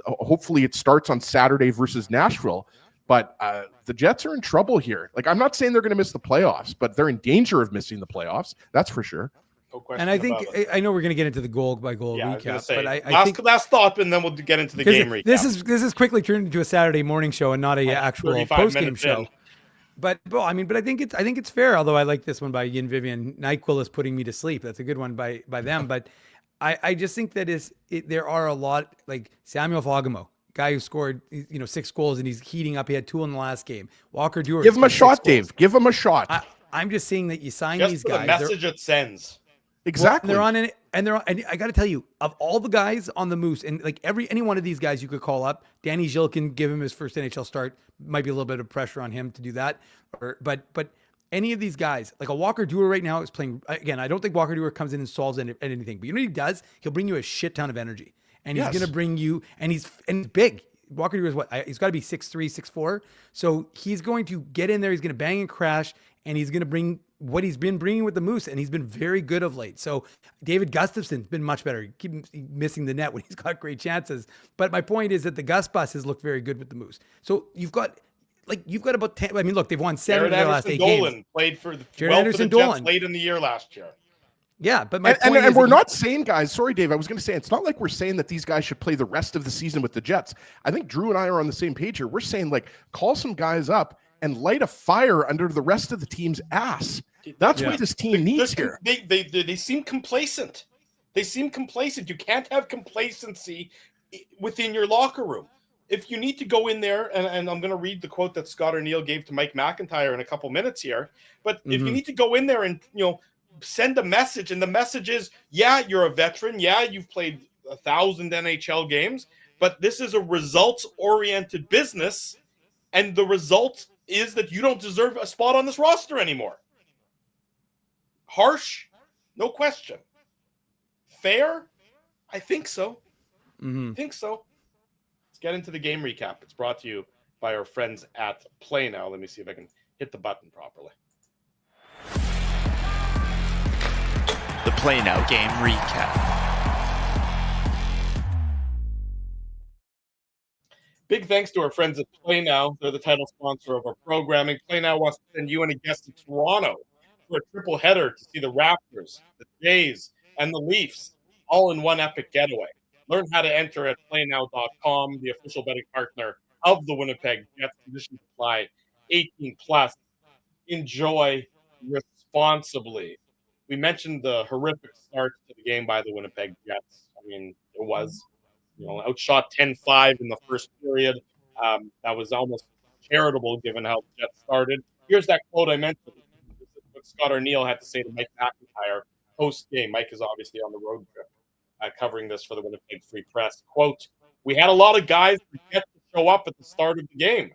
hopefully it starts on Saturday versus Nashville. But the Jets are in trouble here. Like, I'm not saying they're going to miss the playoffs, but they're in danger of missing the playoffs. That's for sure. No question. And I think, I know we're going to get into the goal by goal recap, but I think last thought, and then we'll get into the game recap. This is quickly turned into a Saturday morning show and not a actual post game show. But I think it's fair. Although I like this one by Yin Vivian. NyQuil is putting me to sleep. That's a good one by them. But I just think that there are a lot, like Samuel Fagemo, guy who scored 6 goals and he's heating up. He had 2 in the last game. Walker Dewar. Give him a shot, Dave. Give him a shot. I'm just saying that you sign Just these for guys. the message it sends. Exactly. Well, and I got to tell you, of all the guys on the Moose, and like any one of these guys you could call up, Danny Gilles can give him his first NHL start. Might be a little bit of pressure on him to do that, but any of these guys, like a Walker Dewar right now is playing again. I don't think Walker Dewar comes in and solves anything, but you know what he does? He'll bring you a shit ton of energy, and he's going to bring you, and he's big. Walker Dewar is what? He's got to be 6'3", 6'4". So he's going to get in there. He's going to bang and crash, and he's going to bring what he's been bringing with the Moose, and he's been very good of late. So David Gustafson's been much better. He keeps missing the net when he's got great chances. But my point is that the Gus bus has looked very good with the Moose. So you've got about 10. I mean, look, they've won 7 of their last 8 games. Played for Jared Anderson-Dolan late in the year last year. Yeah, but my point and is we're not saying, guys, sorry, Dave, I was going to say, it's not like we're saying that these guys should play the rest of the season with the Jets. I think Drew and I are on the same page here. We're saying, like, call some guys up and light a fire under the rest of the team's ass. That's what this team needs here. They seem complacent. They seem complacent. You can't have complacency within your locker room. If you need to go in there, and I'm going to read the quote that Scott O'Neill gave to Mike McIntyre in a couple minutes here, but if you need to go in there and, send a message, and the message is, yeah, you're a veteran. Yeah, you've played 1,000 NHL games, but this is a results-oriented business, and the result is that you don't deserve a spot on this roster anymore. Harsh? No question. Fair? I think so. I think so. Let's get into the game recap. It's brought to you by our friends at Play Now. Let me see if I can hit the button properly. The Play Now game recap. Big thanks to our friends at Play Now. They're the title sponsor of our programming. Play Now wants to send you and a guest to Toronto for a triple header to see the Raptors, the Jays, and the Leafs all in one epic getaway. Learn how to enter at playnow.com, the official betting partner of the Winnipeg Jets. Conditions apply. 18 plus. Enjoy responsibly. We mentioned the horrific start to the game by the Winnipeg Jets. I mean, it was, outshot 10-5 in the first period. That was almost charitable given how the Jets started. Here's that quote I mentioned. This is what Scott O'Neill had to say to Mike McIntyre post-game. Mike is obviously on the road trip covering this for the Winnipeg Free Press. Quote, "We had a lot of guys forget to show up at the start of the game."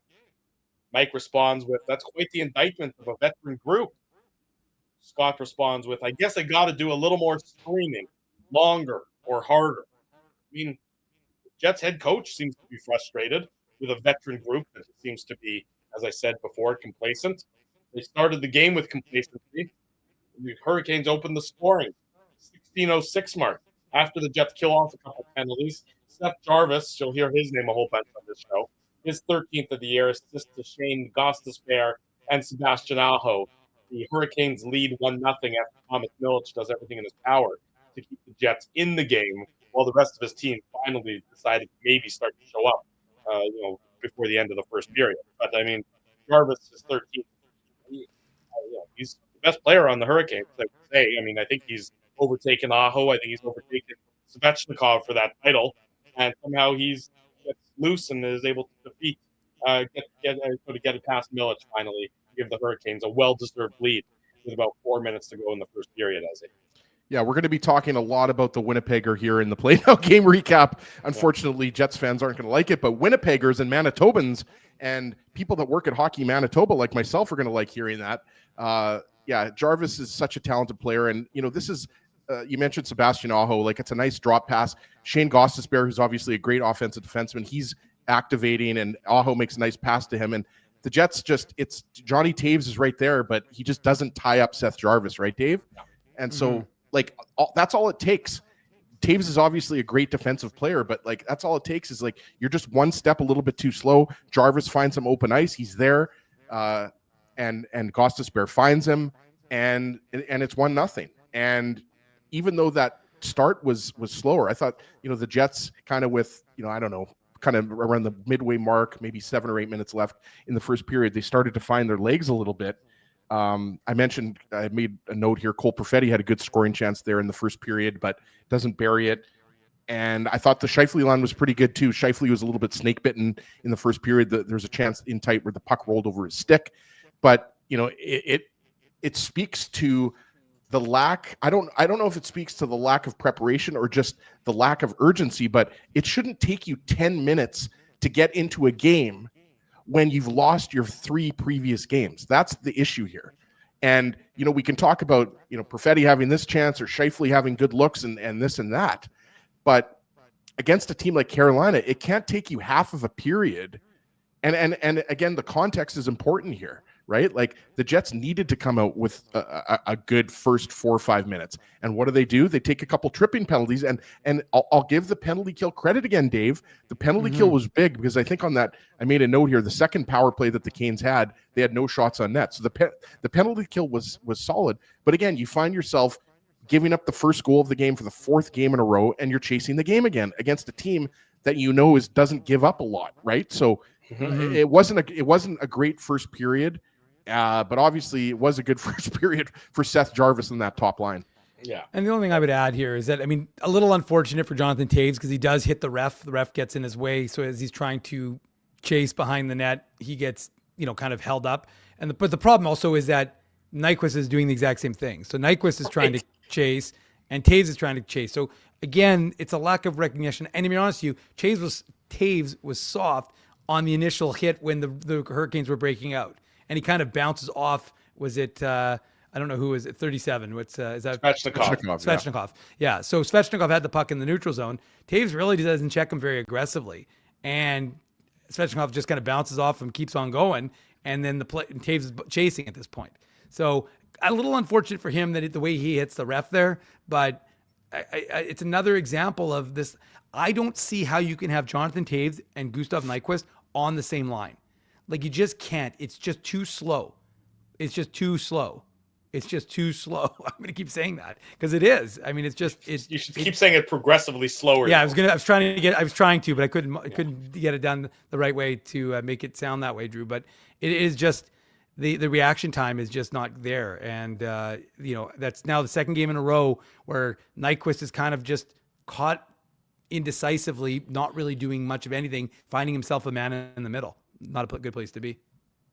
Mike responds with, "That's quite the indictment of a veteran group." Scott responds with, "I guess I got to do a little more screaming, longer or harder." I mean, the Jets head coach seems to be frustrated with a veteran group that seems to be, as I said before, complacent. They started the game with complacency. The Hurricanes opened the scoring, 16:06 mark. After the Jets kill off a couple penalties, Seth Jarvis, you'll hear his name a whole bunch on this show, his 13th of the year, assist to Shane Gostisbehere and Sebastian Aho. The Hurricanes lead 1-0 after Thomas Milic does everything in his power to keep the Jets in the game, while the rest of his team finally decided to maybe start to show up, before the end of the first period. But, I mean, Jarvis is 13th. He's the best player on the Hurricanes, I would say. I mean, I think he's overtaken Aho. I think he's overtaken Svechnikov for that title. And somehow he's gets loose and is able to defeat, get it past Milic finally, give the Hurricanes a well-deserved lead with about 4 minutes to go in the first period, as it. Yeah, we're going to be talking a lot about the Winnipegger here in the Play Now game recap. Unfortunately, Jets fans aren't going to like it, but Winnipeggers and Manitobans and people that work at Hockey Manitoba like myself are going to like hearing that. Jarvis is such a talented player, and this is you mentioned Sebastian Aho. Like, it's a nice drop pass. Shane Gostisbehere, who's obviously a great offensive defenseman, he's activating, and Aho makes a nice pass to him. And the Jets it's Johnny Taves is right there, but he just doesn't tie up Seth Jarvis, right, Dave? And so, that's all it takes. Taves is obviously a great defensive player, but that's all it takes is you're just one step a little bit too slow. Jarvis finds some open ice. He's there, and Gostisbehere finds him, and it's 1-0. And even though that start was slower, I thought the Jets kind of with I don't know, kind of around the midway mark, maybe 7 or 8 minutes left in the first period, they started to find their legs a little bit. I mentioned, I made a note here, Cole Perfetti had a good scoring chance there in the first period, but doesn't bury it. And I thought the Scheifele line was pretty good too. Scheifele was a little bit snake bitten in the first period. There's a chance in tight where the puck rolled over his stick, but it speaks to the lack. I don't know if it speaks to the lack of preparation or just the lack of urgency, but it shouldn't take you 10 minutes to get into a game when you've lost your 3 previous games. That's the issue here. And, we can talk about, Perfetti having this chance or Scheifele having good looks and this and that. But against a team like Carolina, it can't take you half of a period. And again, the context is important here, right? Like the Jets needed to come out with a good first 4 or 5 minutes. And what do? They take a couple tripping penalties. And I'll give the penalty kill credit again, Dave. The penalty kill was big because I think on that, I made a note here, the second power play that the Canes had, they had no shots on net. So the penalty kill was solid. But again, you find yourself giving up the first goal of the game for the 4th game in a row, and you're chasing the game again against a team that doesn't give up a lot, right? So it wasn't a great first period, but obviously it was a good first period for Seth Jarvis in that top line. Yeah. And the only thing I would add here is that, a little unfortunate for Jonathan Toews because he does hit the ref. The ref gets in his way. So as he's trying to chase behind the net, he gets, kind of held up. But the problem also is that Nyquist is doing the exact same thing. So Nyquist is trying to chase and Toews is trying to chase. So again, it's a lack of recognition. And to be honest with you, Toews was soft on the initial hit when the Hurricanes were breaking out. And he kind of bounces off. Was it, I don't know who is it, 37? Is that Svechnikov. Yeah. So Svechnikov had the puck in the neutral zone. Toews really doesn't check him very aggressively. And Svechnikov just kind of bounces off and keeps on going. And then Toews is chasing at this point. So a little unfortunate for him that the way he hits the ref there, but it's another example of this. I don't see how you can have Jonathan Toews and Gustav Nyquist on the same line. Like you just can't. It's just too slow. I'm going to keep saying that because it is. You should keep saying it progressively slower. Yeah, I was trying to, but I couldn't get it done the right way to make it sound that way, Drew. But it is just the reaction time is just not there. And, that's now the second game in a row where Nyquist is kind of just caught indecisively, not really doing much of anything, finding himself a man in the middle. Not a good place to be.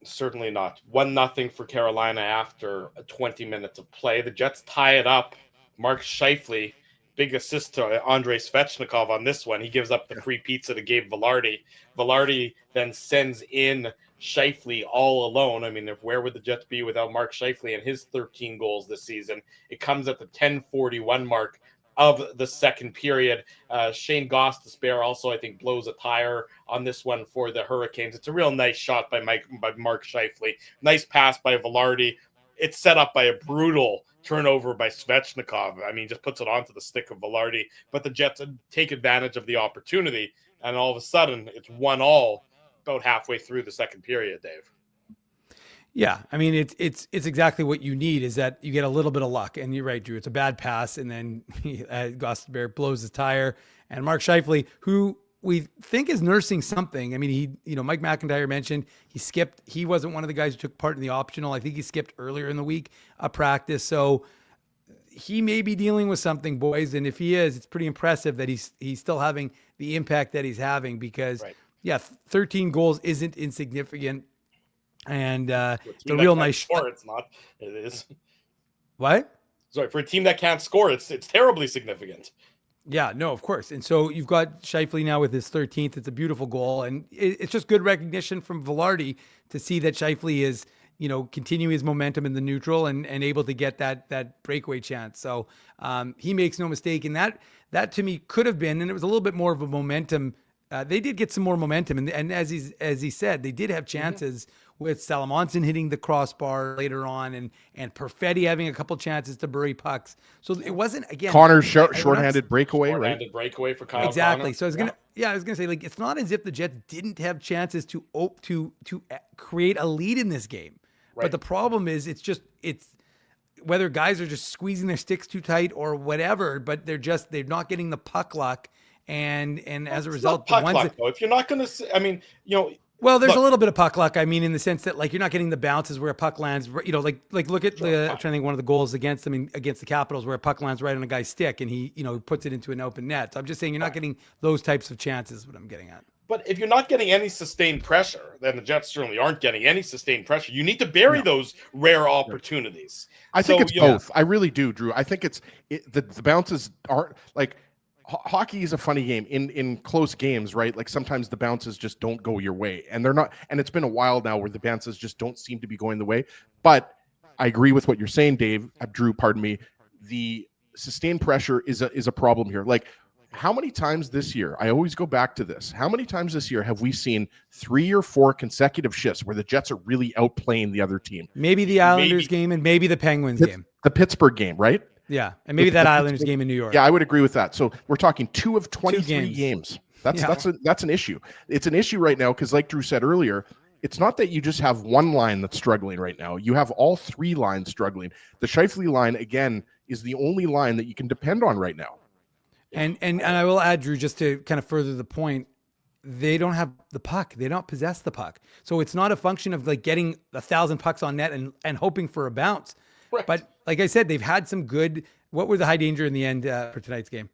Certainly not. 1-0 for Carolina after 20 minutes of play. The Jets tie it up. Mark Scheifele, big assist to Andrei Svechnikov on this one. He gives up the free pizza to Gabe Vilardi. Vilardi then sends in Scheifele all alone. Where would the Jets be without Mark Scheifele and his 13 goals this season? It comes at the 10:41 mark of the second period. Shane Gostisbehere also, I think, blows a tire on this one for the Hurricanes. It's a real nice shot by Mark Scheifele. Nice pass by Vilardi. It's set up by a brutal turnover by Svechnikov. Just puts it onto the stick of Vilardi. But the Jets take advantage of the opportunity, and all of a sudden, it's 1-1 about halfway through the second period, Dave. Yeah, it's exactly what you need is that you get a little bit of luck. And you're right, Drew. It's a bad pass, and then Gostisbehere blows his tire. And Mark Scheifele, who we think is nursing something. Mike McIntyre mentioned he skipped. He wasn't one of the guys who took part in the optional. I think he skipped earlier in the week, a practice. So he may be dealing with something, boys. And if he is, it's pretty impressive that he's still having the impact that he's having because, 13 goals isn't insignificant. And the real nice score, it's not. It is. What? Sorry, for a team that can't score, it's terribly significant. Yeah, no, of course. And so you've got Scheifele now with his 13th. It's a beautiful goal, and it's just good recognition from Vilardi to see that Scheifele is, continuing his momentum in the neutral and able to get that breakaway chance. So he makes no mistake, and that to me could have been, and it was a little bit more of a momentum. They did get some more momentum, and as he said, they did have chances. With Salamonson hitting the crossbar later on and Perfetti having a couple chances to bury pucks. So it wasn't, again... Connor's shorthanded breakaway, right? Shorthanded breakaway for Kyle Exactly. Connor. So I was gonna say, it's not as if the Jets didn't have chances to create a lead in this game. Right. But the problem is it's whether guys are just squeezing their sticks too tight or whatever, but they're not getting the puck luck. And as a result, puck luck, though. If you're not going to, Well, there's Look- a little bit of puck luck. I mean, in the sense that like you're not getting the bounces where a puck lands. You know, like look at the. I'm trying to think one of the goals against them against the Capitals where a puck lands right on a guy's stick and he puts it into an open net. So I'm just saying you're not getting those types of chances. Is what I'm getting at. But if you're not getting any sustained pressure, then the Jets certainly aren't getting any sustained pressure. You need to bury those rare opportunities. I think it's both. I really do, Drew. I think the bounces aren't like hockey is a funny game in close games, right? Like sometimes the bounces just don't go your way, and they're not. And it's been a while now where the bounces just don't seem to be going the way. But I agree with what you're saying, Dave. Drew, pardon me. The sustained pressure is a problem here. Like how many times this year? I always go back to this. How many times this year have we seen 3 or 4 consecutive shifts where the Jets are really outplaying the other team? Maybe the Islanders game and maybe the Penguins game. The Pittsburgh game, right? Yeah, and maybe that Islanders game in New York. Yeah, I would agree with that. So we're talking 2 of 23 games. That's an issue. It's an issue right now because, like Drew said earlier, it's not that you just have one line that's struggling right now. You have all 3 lines struggling. The Scheifele line again is the only line that you can depend on right now. And I will add, Drew, just to kind of further the point, they don't have the puck. They don't possess the puck. So it's not a function of like getting 1,000 pucks on net and hoping for a bounce. Right. But like I said, they've had some good. What were the high danger in the end for tonight's game?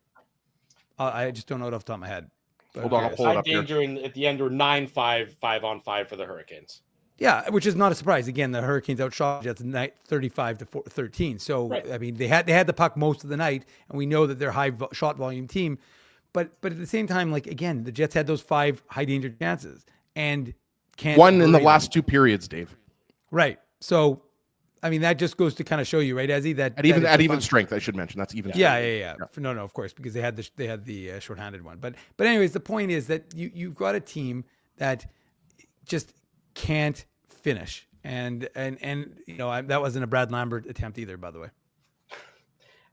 I just don't know it off the top of my head. Hold on, I'll pull it up here. Danger at the end were 9-5, 5-on-5 for the Hurricanes. Yeah, which is not a surprise. Again, the Hurricanes outshot Jets tonight 35-13. So I mean, they had the puck most of the night, and we know that they're high shot volume team. But at the same time, like again, the Jets had those 5 high danger chances and can't one in the last 2 periods, Dave. Right. So, I mean, that just goes to kind of show you, right, Ezzy, that at even strength, I should mention that's even. Yeah. No, of course, because they had the shorthanded one. But anyways, the point is that you've got a team that just can't finish, and that wasn't a Brad Lambert attempt either, by the way.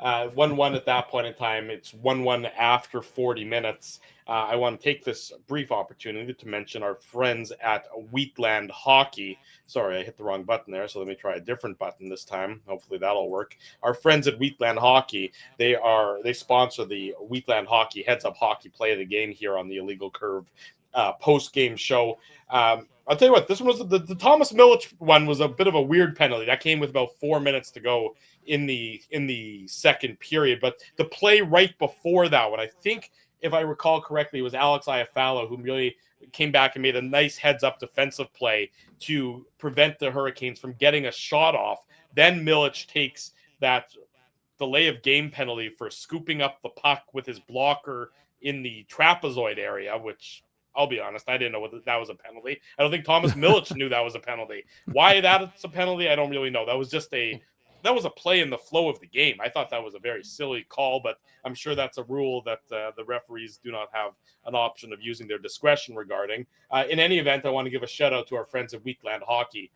1-1 at that point in time. It's 1-1 after 40 minutes. I want to take this brief opportunity to mention our friends at Wheatland Hockey. Sorry, I hit the wrong button there, so let me try a different button this time. Hopefully that'll work. Our friends at Wheatland Hockey, they sponsor the Wheatland Hockey Heads Up Hockey Play of the Game here on the Illegal Curve post-game show. I'll tell you what, this one was the Thomas Milic one was a bit of a weird penalty. That came with about 4 minutes to go in the second period. But the play right before that one, I think, if I recall correctly, it was Alex Iafallo who really came back and made a nice heads-up defensive play to prevent the Hurricanes from getting a shot off. Then Milic takes that delay of game penalty for scooping up the puck with his blocker in the trapezoid area, which I'll be honest, I didn't know that was a penalty. I don't think Thomas Milic knew that was a penalty. Why that's a penalty, I don't really know. That was a play in the flow of the game. I thought that was a very silly call, but I'm sure that's a rule that the referees do not have an option of using their discretion regarding. In any event, I want to give a shout out to our friends at Wheatland Hockey,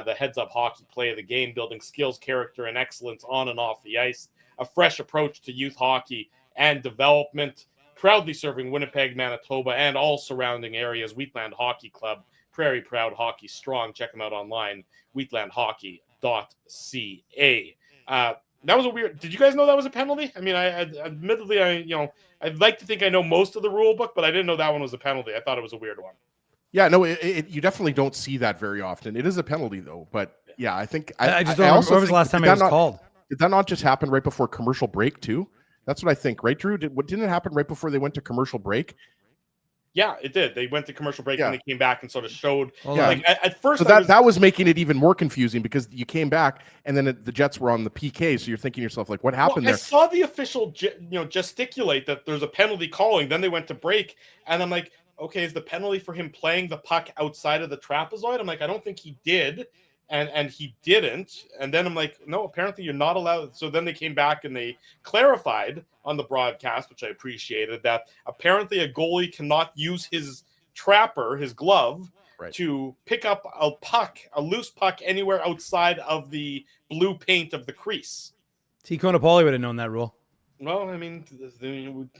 the heads up hockey play of the game, building skills, character, and excellence on and off the ice, a fresh approach to youth hockey and development. Proudly serving Winnipeg, Manitoba, and all surrounding areas. Wheatland Hockey Club, Prairie Proud Hockey Strong. Check them out online, wheatlandhockey.ca. That was a weird. Did you guys know that was a penalty? I mean, admittedly, I'd like to think I know most of the rule book, but I didn't know that one was a penalty. I thought it was a weird one. Yeah, no, you definitely don't see that very often. It is a penalty though, but yeah, I think I just don't remember when was the last time it was called. Did that not just happen right before commercial break too? That's what I think, right, Drew? Didn't it happen right before they went to commercial break? Yeah, it did. They went to commercial break and they came back and sort of showed. Yeah. Like at first, so that was making it even more confusing because you came back and then the Jets were on the PK. So you're thinking to yourself, like, what happened there? I saw the official, gesticulate that there's a penalty calling. Then they went to break, and I'm like, okay, is the penalty for him playing the puck outside of the trapezoid? I'm like, I don't think he did. And he didn't. And then I'm like, no, apparently you're not allowed. So then they came back and they clarified on the broadcast, which I appreciated, that apparently a goalie cannot use his trapper, his glove, to pick up a loose puck anywhere outside of the blue paint of the crease. T. Conopoli would have known that rule. Well, I mean,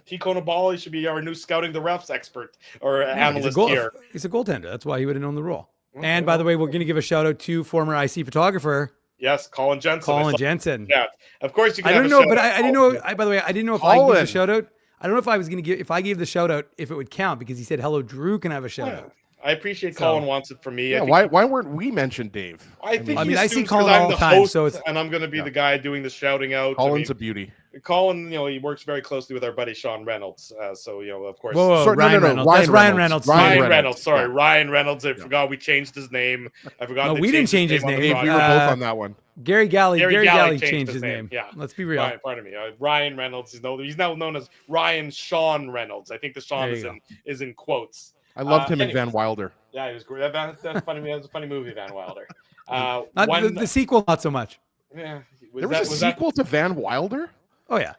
T. Conopoli should be our new scouting the refs expert or analyst here. He's a goaltender. That's why he would have known the rule. And by the way, we're going to give a shout out to former IC photographer. Yes, Colin Jensen. Yeah, of course you can. I don't know, but I didn't know. By the way, I didn't know if I gave the shout out. I don't know if I was going to give, if I gave the shout out, if it would count because he said, hello, Drew can have a shout out. I appreciate So- Colin wants it from me. Yeah, I think why weren't we mentioned, Dave? I think I he mean, I see assumes 'cause Colin I'm all the the time, host, so it's- and I'm going to be Yeah. the guy doing the shouting out. Colin's I a beauty. mean, Colin, he works very closely with our buddy Sean Reynolds. So, of course, Whoa, Sorry, no, Ryan no, Reynolds. Ryan That's Ryan Reynolds. Reynolds. Ryan Ryan Reynolds. Reynolds. Sorry, Yeah. Ryan Reynolds. I forgot we changed his name. I forgot. No, they we didn't changed change his on the name. Dave, we were broadcast. both on that one. Gary Galley. Gary Gary Galley Galley changed his name. Yeah, Let's be real. Ryan, pardon me. Ryan Reynolds. He's now known as Ryan Sean Reynolds. I think the Sean There you is in quotes. I loved him in anyways. Van Wilder. Yeah, it was great. That's funny. That was a funny movie, Van Wilder. Not the sequel, not so much. Yeah, There was a sequel to Van Wilder? Oh yeah.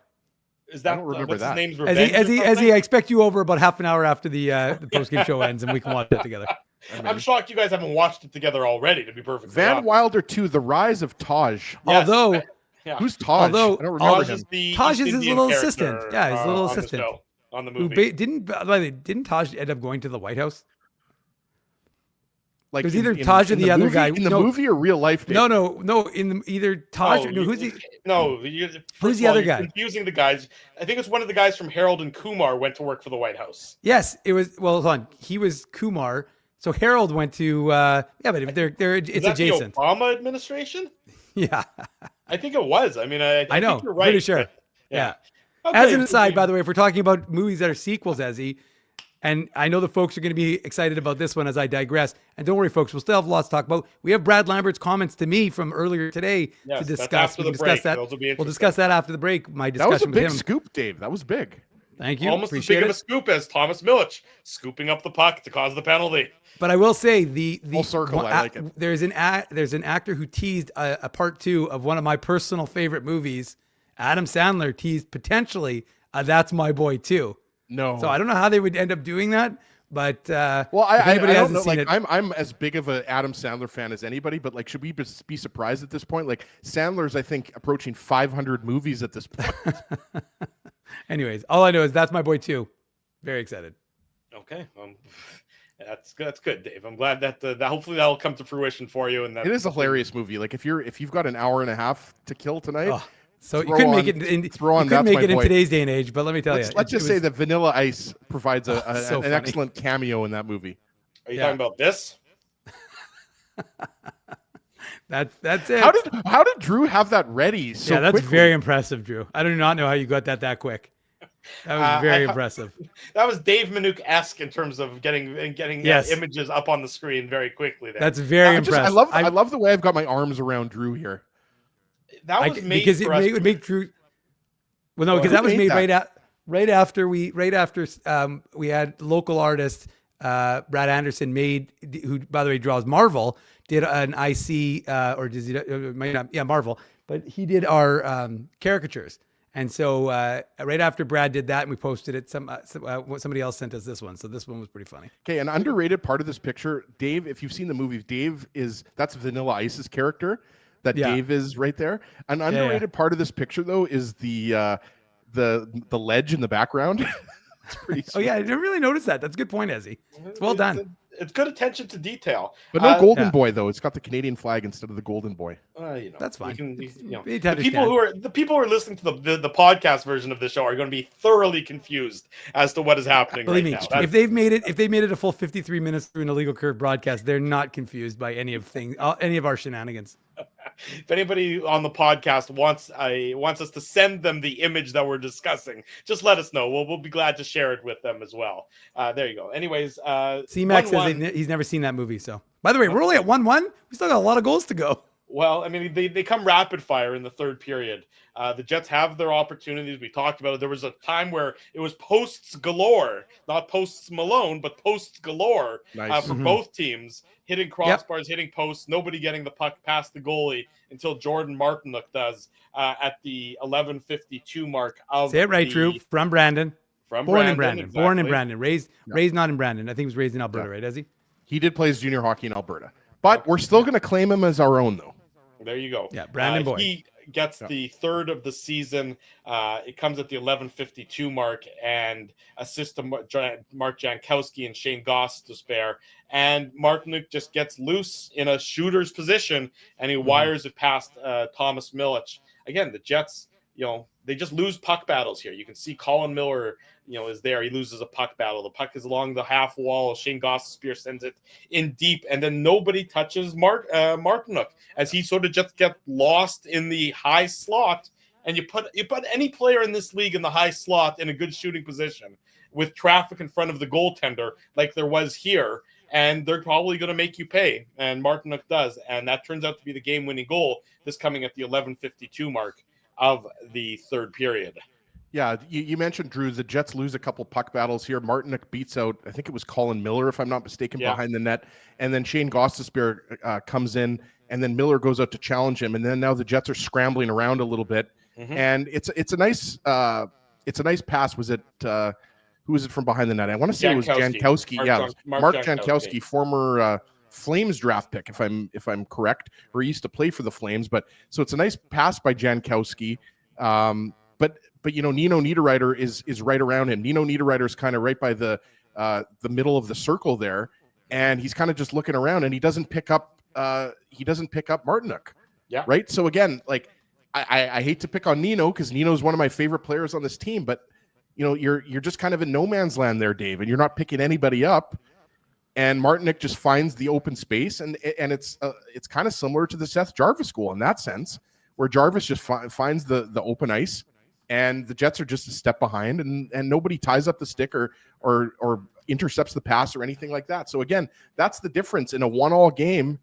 Is that I don't remember what's that. his name's As he, I expect you over about half an hour after the post game show ends, and we can watch it together. I'm shocked you guys haven't watched it together already. To be perfectly Van honest. Wilder 2, The Rise of Taj. Yes. Although Yeah. Who's Taj? Although- I don't remember Taj him. is the Taj East is his Indian little character, assistant. Yeah, his little on the assistant. show, on the who movie. didn't Taj end up going to the White House? Like it was either Taj or in the other movie, guy. in the No. movie or real life. Dave? No. In either Taj. No, who's he? No, Who's the other guy? Confusing the guys. I think it's one of the guys from Harold and Kumar went to work for the White House. Yes, it was. Well, hold on. He was Kumar. So Harold went to. Yeah, but they're Is it's that adjacent. The Obama administration? Yeah, I think it was. I mean, I know. think you're right. Pretty sure. but- Yeah. Okay, As an aside, by the way, if we're talking about movies that are sequels, Ezzy, and I know the folks are going to be excited about this one as I digress. And don't worry, folks, we'll still have lots to talk about. We have Brad Lambert's comments to me from earlier today Yes, to that's discuss. after We the can discuss break. that. Those will be We'll interesting. discuss that after the break. My That was a discussion big with him. scoop, Dave. That was big. Thank you. Almost as Appreciate big of a it. scoop as Thomas Milich scooping up the puck to cause the penalty. But I will say the Full circle, I like it. There's an actor who teased a part 2 of one of my personal favorite movies. Adam Sandler teased potentially That's My Boy too. No. So I don't know how they would end up doing that, but Well, if I anybody don't hasn't know. seen Like, it, I'm as big of an Adam Sandler fan as anybody, but like, should we be surprised at this point? Like, Sandler's, I think, approaching 500 movies at this point. anyways, all I know is That's My Boy too. Very excited. Okay, that's good, Dave. I'm glad that hopefully that'll come to fruition for you. And that It is a hilarious movie. Like, if you've got an hour and a half to kill tonight, Oh, so you throw couldn't on- make it in, throw on you couldn't That's make My it in Boy. today's day and age, but let me tell let's you. just say that Vanilla Ice provides so an funny. excellent cameo in that movie. are you Yeah. talking about this? That's it. How did Drew have that ready so yeah, that's quickly? very impressive, Drew. I do not know how you got that quick. That was very impressive. That was Dave Minuk-esque in terms of getting Yes. images up on the screen very quickly. There. That's very I impressive. love the way I've got my arms around Drew here. that was made because for it us. would make Drew. Well, no, because Who that was made made that? right after we had local artist Brad Anderson who by the way draws Marvel, did an IC or does he might not, yeah, Marvel, but he did our caricatures. And so right after Brad did that and we posted it, somebody else sent us this one. So this one was pretty funny. Okay, an underrated part of this picture, Dave, if you've seen the movie, that's Vanilla Ice's character. That Yeah. Dave is right there. An underrated part of this picture, though, is the ledge in the background. It's pretty Oh sweet. yeah, I didn't really notice that. That's a good point, Ezzy. It's well done. It's good attention to detail. But no Golden yeah. Boy, though. It's got the Canadian flag instead of the Golden Boy. That's fine. The to people who are listening to the podcast version of the show are going to be thoroughly confused as to what is happening Believe right me, now. if they've made it a full 53 minutes through an Illegal Curve broadcast, they're not confused by any of our shenanigans. If anybody on the podcast wants us to send them the image that we're discussing, just let us know. We'll be glad to share it with them as well. There you go. Anyways, C-Max 1-1. says he's never seen that movie. So, by the way, we're only at 1-1. We still got a lot of goals to go. Well, I mean, they come rapid fire in the third period. The Jets have their opportunities. We talked about it. There was a time where it was posts galore, not posts Malone, but posts galore Nice. for both teams, hitting crossbars, hitting posts, nobody getting the puck past the goalie until Jordan Martinook does at the 11:52 mark of Say it right, Drew. From Brandon. Born in Brandon. exactly. Born in Brandon. Raised not in Brandon. I think he was raised in Alberta, right, Ezzy? He did play his junior hockey in Alberta. But we're still going to claim him as our own, though. There you go. Yeah, Brandon Boyd. He gets the third of the season. It comes at the 11:52 mark, and assist to Mark Jankowski and Shane Goss to spare. And Martinook just gets loose in a shooter's position, and he wires it past Thomas Milich. Again, the Jets, they just lose puck battles here. You can see Colin Miller, is there. He loses a puck battle. The puck is along the half wall. Shane Gostisbehere sends it in deep, and then nobody touches Martinook as he sort of just gets lost in the high slot. And you put any player in this league in the high slot in a good shooting position with traffic in front of the goaltender like there was here, and they're probably going to make you pay. And Martinook does, and that turns out to be the game-winning goal. This coming at the 11:52 mark of the third period. Yeah, you mentioned, Drew, the Jets lose a couple puck battles here. Martinook beats out, I think it was Colin Miller, if I'm not mistaken, behind the net. And then Shane Gostisbehere comes in, and then Miller goes out to challenge him. And then now the Jets are scrambling around a little bit. Mm-hmm. And it's a nice pass. Was it who was it from behind the net? I want to say it was Jankowski. Mark Jankowski, former Flames draft pick, if I'm correct, or he used to play for the Flames. But so it's a nice pass by Jankowski. But Nino Niederreiter is right around him. Nino Niederreiter is kind of right by the middle of the circle there, and he's kind of just looking around, and he doesn't pick up Martinook. Yeah. Right. So again, like I hate to pick on Nino because Nino is one of my favorite players on this team, but you're just kind of in no man's land there, Dave, and you're not picking anybody up. And Martinook just finds the open space, and it's kind of similar to the Seth Jarvis goal in that sense, where Jarvis just finds the open ice, and the Jets are just a step behind, and nobody ties up the stick or intercepts the pass or anything like that. So again, that's the difference in a 1-1 game.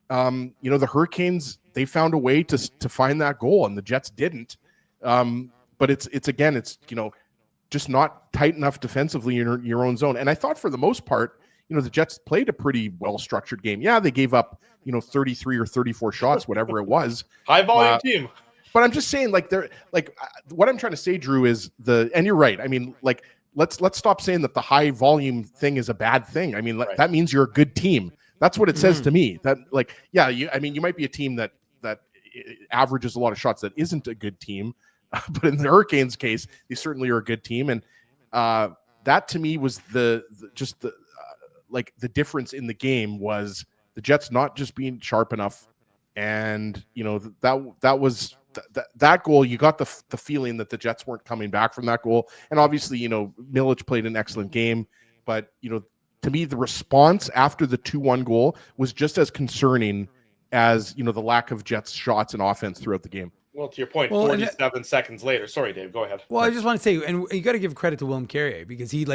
The Hurricanes, they found a way to find that goal, and the Jets didn't. But it's just not tight enough defensively in your own zone. And I thought for the most part, the Jets played a pretty well-structured game. Yeah, they gave up, 33 or 34 shots, whatever it was. High volume team. But I'm just saying, what I'm trying to say, Drew, is and you're right. I mean, let's stop saying that the high volume thing is a bad thing. I mean, that means you're a good team. That's what it says to me. That you might be a team that averages a lot of shots that isn't a good team. But in the Hurricanes case, they certainly are a good team. And that to me was the difference in the game was the Jets not just being sharp enough. And, that goal, you got the feeling that the Jets weren't coming back from that goal. And obviously, Milic played an excellent game. But, to me, the response after the 2-1 goal was just as concerning as, the lack of Jets shots and offense throughout the game. Well, to your point, 47 seconds later. Sorry, Dave, go ahead. Well, I just want to say, and you got to give credit to Willem Carrier because he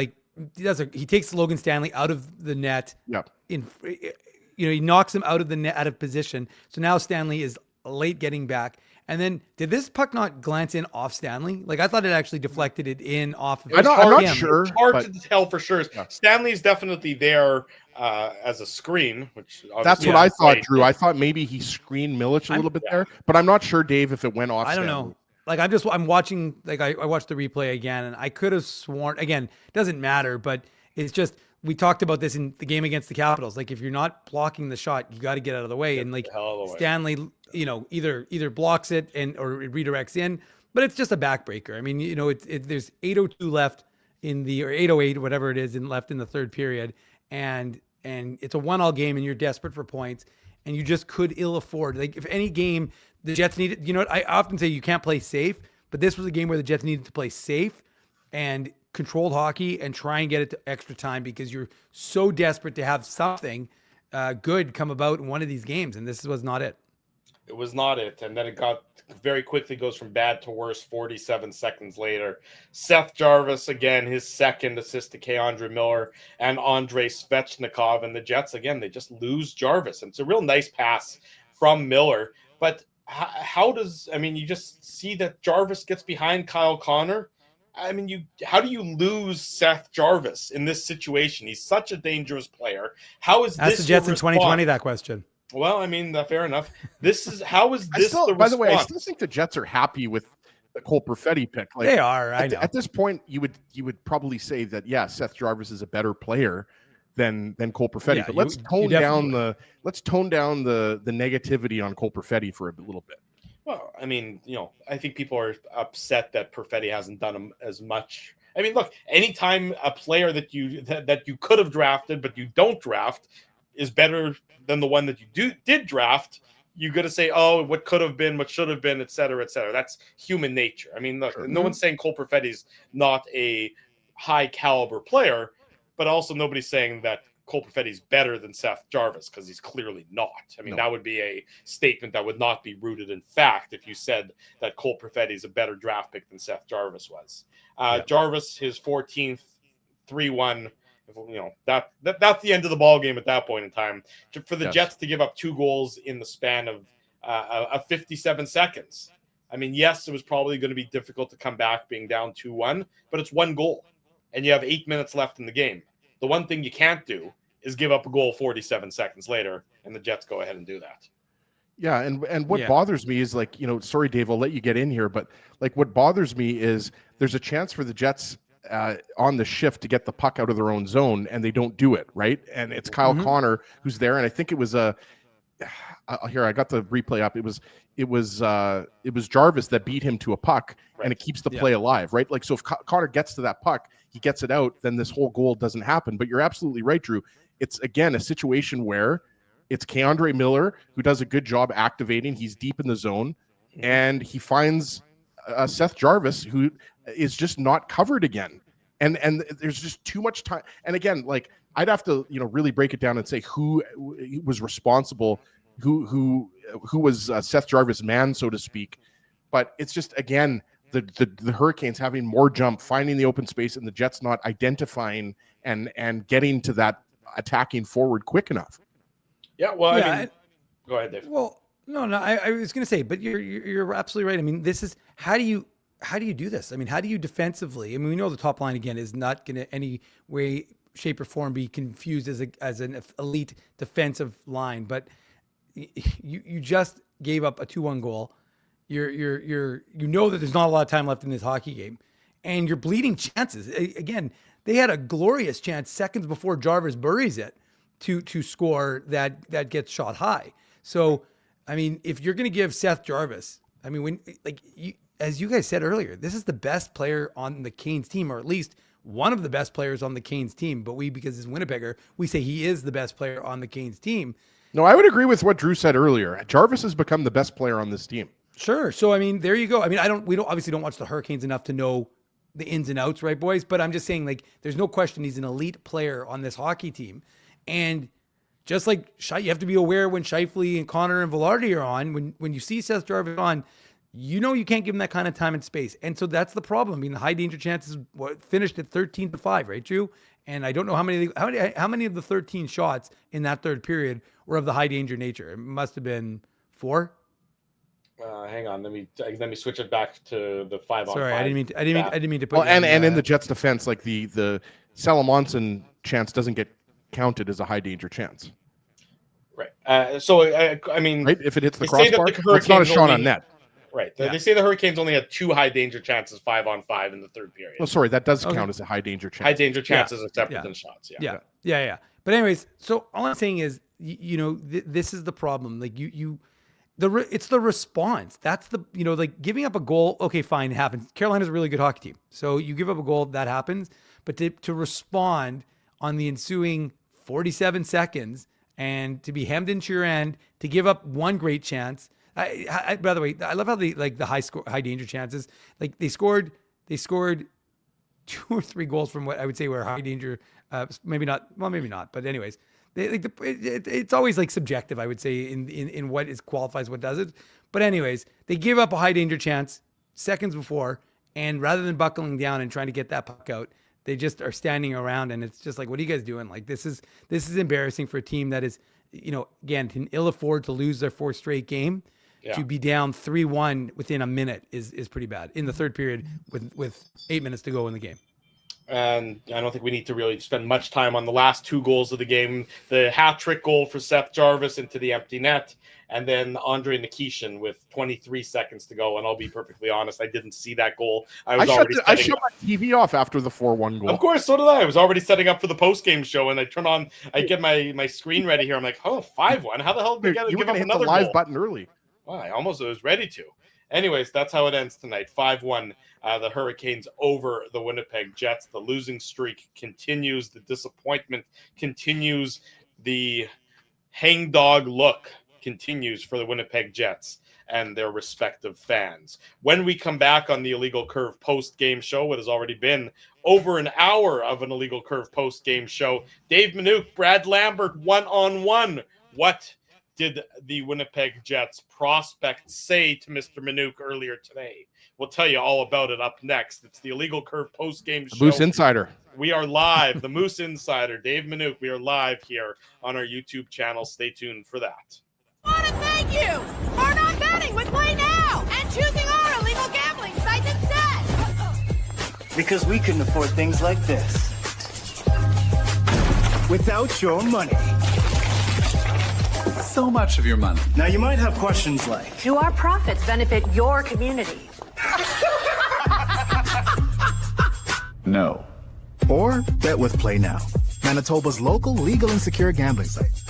takes Logan Stanley out of the net. Yeah. He knocks him out of the net, out of position. So now Stanley is late getting back. And then did this puck not glance in off Stanley? I thought it actually deflected it in off of I'm not sure. It's hard to tell for sure. Yeah. Stanley's definitely there as a screen, which that's what I thought, Drew. I thought maybe he screened Milic a little bit there, but I'm not sure, Dave, if it went off. I don't know. I'm watching, I watched the replay again, and I could have sworn, again, it doesn't matter, but it's just, we talked about this in the game against the Capitals. If you're not blocking the shot, you got to get out of the way. And Stanley, either blocks it or it redirects in, but it's just a backbreaker. I mean, there's 8:02 left or 8:08, whatever it is, left in the third period. And it's a 1-1 game and you're desperate for points and you just could ill afford. If any game the Jets needed, I often say you can't play safe, but this was a game where the Jets needed to play safe and controlled hockey and try and get it to extra time because you're so desperate to have something good come about in one of these games. And this was not it. It was not it. And then it very quickly goes from bad to worse 47 seconds later. Seth Jarvis, again, his second assist to K'Andre Miller and Andrei Svechnikov. And the Jets, again, they just lose Jarvis. And it's a real nice pass from Miller. But you just see that Jarvis gets behind Kyle Connor. How do you lose Seth Jarvis in this situation? He's such a dangerous player. How is That's this the Jets in 2020, that question? Well, fair enough. How is this by the way, I still think the Jets are happy with the Cole Perfetti pick. They are. I know. At this point, you would probably say that, Seth Jarvis is a better player than Cole Perfetti. Yeah, but let's tone down the negativity on Cole Perfetti for a little bit. Well, I think people are upset that Perfetti hasn't done as much. Look, anytime a player that you could have drafted but you don't draft is better than the one that you did draft, you got to say, oh, what could have been, what should have been, et cetera, et cetera. That's human nature. I mean, look, no one's saying Cole Perfetti's not a high caliber player, but also nobody's saying that Cole Perfetti's better than Seth Jarvis, because he's clearly not. I mean, that would be a statement that would not be rooted in fact if you said that Cole Perfetti's a better draft pick than Seth Jarvis was. Jarvis, his 14th, 3-1. You know, that's the end of the ball game at that point in time. For the Jets to give up 2 goals in the span of 57 seconds. I mean, yes, it was probably going to be difficult to come back being down 2-1, but it's 1 goal, and you have 8 minutes left in the game. The one thing you can't do is give up a goal 47 seconds later, and the Jets go ahead and do that. Yeah, and what bothers me is, like, you know, sorry, Dave, I'll let you get in here, but like what bothers me is there's a chance for the Jets on the shift to get the puck out of their own zone, and they don't do it, right? And it's Kyle Connor who's there, and I think it was here, I got the replay up. It was Jarvis that beat him to a puck, and it keeps the play alive, right? Like, so if Connor gets to that puck, he gets it out, then this whole goal doesn't happen. But you're absolutely right, Drew. It's, again, a situation where it's Keandre Miller who does a good job activating. He's deep in the zone, and he finds Seth Jarvis, who is just not covered again. And there's just too much time. And again, like, I'd have to, you know, really break it down and say who was responsible, who was Seth Jarvis' man, so to speak. But it's just, again, the Hurricanes having more jump, finding the open space, and the Jets not identifying and getting to that attacking forward quick enough. Yeah, well, I mean, go ahead, Dave. Well, no, I was going to say, but you're absolutely right. I mean, this is how do you do this? I mean, how do you defensively? I mean, we know the top line again is not going to any way, shape, or form be confused as an elite defensive line, but you just gave up a 2-1 goal. You know that there's not a lot of time left in this hockey game, and you're bleeding chances. Again, they had a glorious chance seconds before Jarvis buries it to score that gets shot high. So, I mean, if you're going to give Seth Jarvis, I mean, as you guys said earlier, this is the best player on the Canes team, or at least one of the best players on the Canes team. But because he's Winnipegger, we say he is the best player on the Canes team. No, I would agree with what Drew said earlier. Jarvis has become the best player on this team. Sure. So, I mean, there you go. I mean, we obviously don't watch the Hurricanes enough to know the ins and outs, right, boys? But I'm just saying, like, there's no question he's an elite player on this hockey team. And just like you have to be aware when Scheifele and Connor and Velarde are on, when you see Seth Jarvis on, you know you can't give him that kind of time and space. And so that's the problem. I mean, the high danger chances finished at 13-5, right, Drew? And I don't know how many of the 13 shots in that third period were of the high danger nature. It must have been 4. Hang on, let me switch it back to the 5-on-5. Sorry, I didn't mean to put. Well, and in the Jets' defense, like the Salamonson chance doesn't get counted as a high danger chance. Right. So I mean, right, if it hits the crossbar, it's not a shot on net. Right. They say the Hurricanes only had 2 high danger chances 5-on-5 in the third period. Oh, sorry, that does count as a high danger chance. High danger chances are separate than shots. Yeah. But anyways, so all I'm saying is, you know, this is the problem. Like it's the response. That's the, you know, like giving up a goal. Okay, fine, it happens. Carolina's a really good hockey team. So you give up a goal, that happens. But to respond on the ensuing 47 seconds and to be hemmed into your end, to give up one great chance. By the way, I love how the high danger chances, like they scored 2 or 3 goals from what I would say were high danger. Maybe not, but anyways, it's always like subjective, I would say, in what qualifies, what doesn't. But anyways, they give up a high danger chance seconds before, and rather than buckling down and trying to get that puck out, they just are standing around, and it's just like, what are you guys doing? Like, this is embarrassing for a team that is, you know, again, can ill afford to lose their 4th straight game. Yeah. To be down 3-1 within a minute is pretty bad in the third period with 8 minutes to go in the game. And I don't think we need to really spend much time on the last 2 goals of the game. The hat-trick goal for Seth Jarvis into the empty net, and then Andre Nikishin with 23 seconds to go. And I'll be perfectly honest, I didn't see that goal. I shut my TV off after the 4-1 goal. Of course, so did I. I was already setting up for the post-game show, and I get my screen ready here. I'm like, 5-1. How the hell did we give up another live goal? Button early. Well, I almost was ready to. Anyways, that's how it ends tonight. 5-1. The Hurricanes over the Winnipeg Jets. The losing streak continues. The disappointment continues. The hangdog look continues for the Winnipeg Jets and their respective fans. When we come back on the Illegal Curve post-game show, it has already been over an hour of an Illegal Curve post-game show. Dave Minuk, Brad Lambert, one-on-one. What did the Winnipeg Jets prospect say to Mr. Minuk earlier today? We'll tell you all about it up next. It's the Illegal Curve post-game show. Moose Insider. We are live. The Moose Insider, Dave Minuk. We are live here on our YouTube channel. Stay tuned for that. I want to thank you for not betting with Play Now and choosing our illegal gambling sites instead. Because we couldn't afford things like this without your money. So much of your money. Now you might have questions like, do our profits benefit your community? No. or bet with Play Now, Manitoba's local legal and secure gambling site.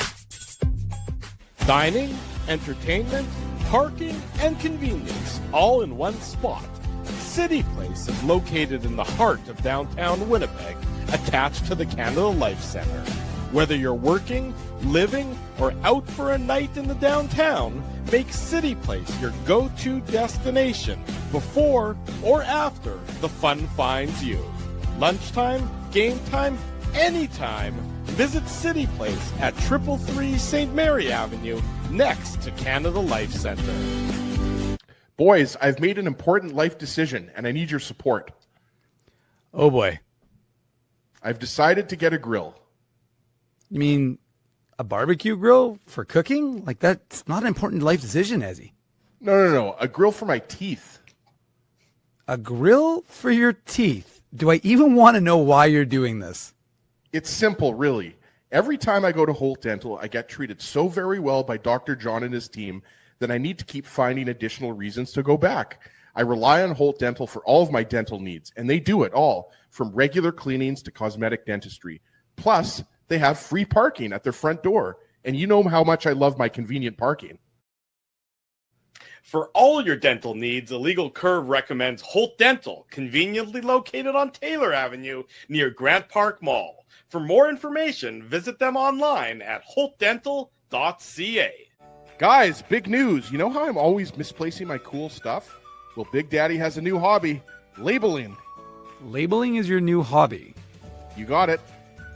Dining, entertainment, parking, and convenience, all in one spot. City Place is located in the heart of downtown Winnipeg, attached to the Canada Life Centre. Whether you're working, living, or out for a night in the downtown, make City Place your go-to destination before or after the fun finds you. Lunchtime, game time, anytime. Visit City Place at 333 St. Mary Avenue, next to Canada Life Centre. Boys, I've made an important life decision, and I need your support. Oh boy. I've decided to get a grill. You mean a barbecue grill for cooking? Like, that's not an important life decision, Ezzy. No. A grill for my teeth. A grill for your teeth? Do I even want to know why you're doing this? It's simple, really. Every time I go to Holt Dental, I get treated so very well by Dr. John and his team that I need to keep finding additional reasons to go back. I rely on Holt Dental for all of my dental needs, and they do it all, from regular cleanings to cosmetic dentistry. Plus, they have free parking at their front door, and you know how much I love my convenient parking. For all your dental needs, Illegal Curve recommends Holt Dental, conveniently located on Taylor Avenue near Grant Park Mall. For more information, visit them online at holtdental.ca. Guys, big news. You know how I'm always misplacing my cool stuff? Well, Big Daddy has a new hobby, labeling. Labeling is your new hobby. You got it.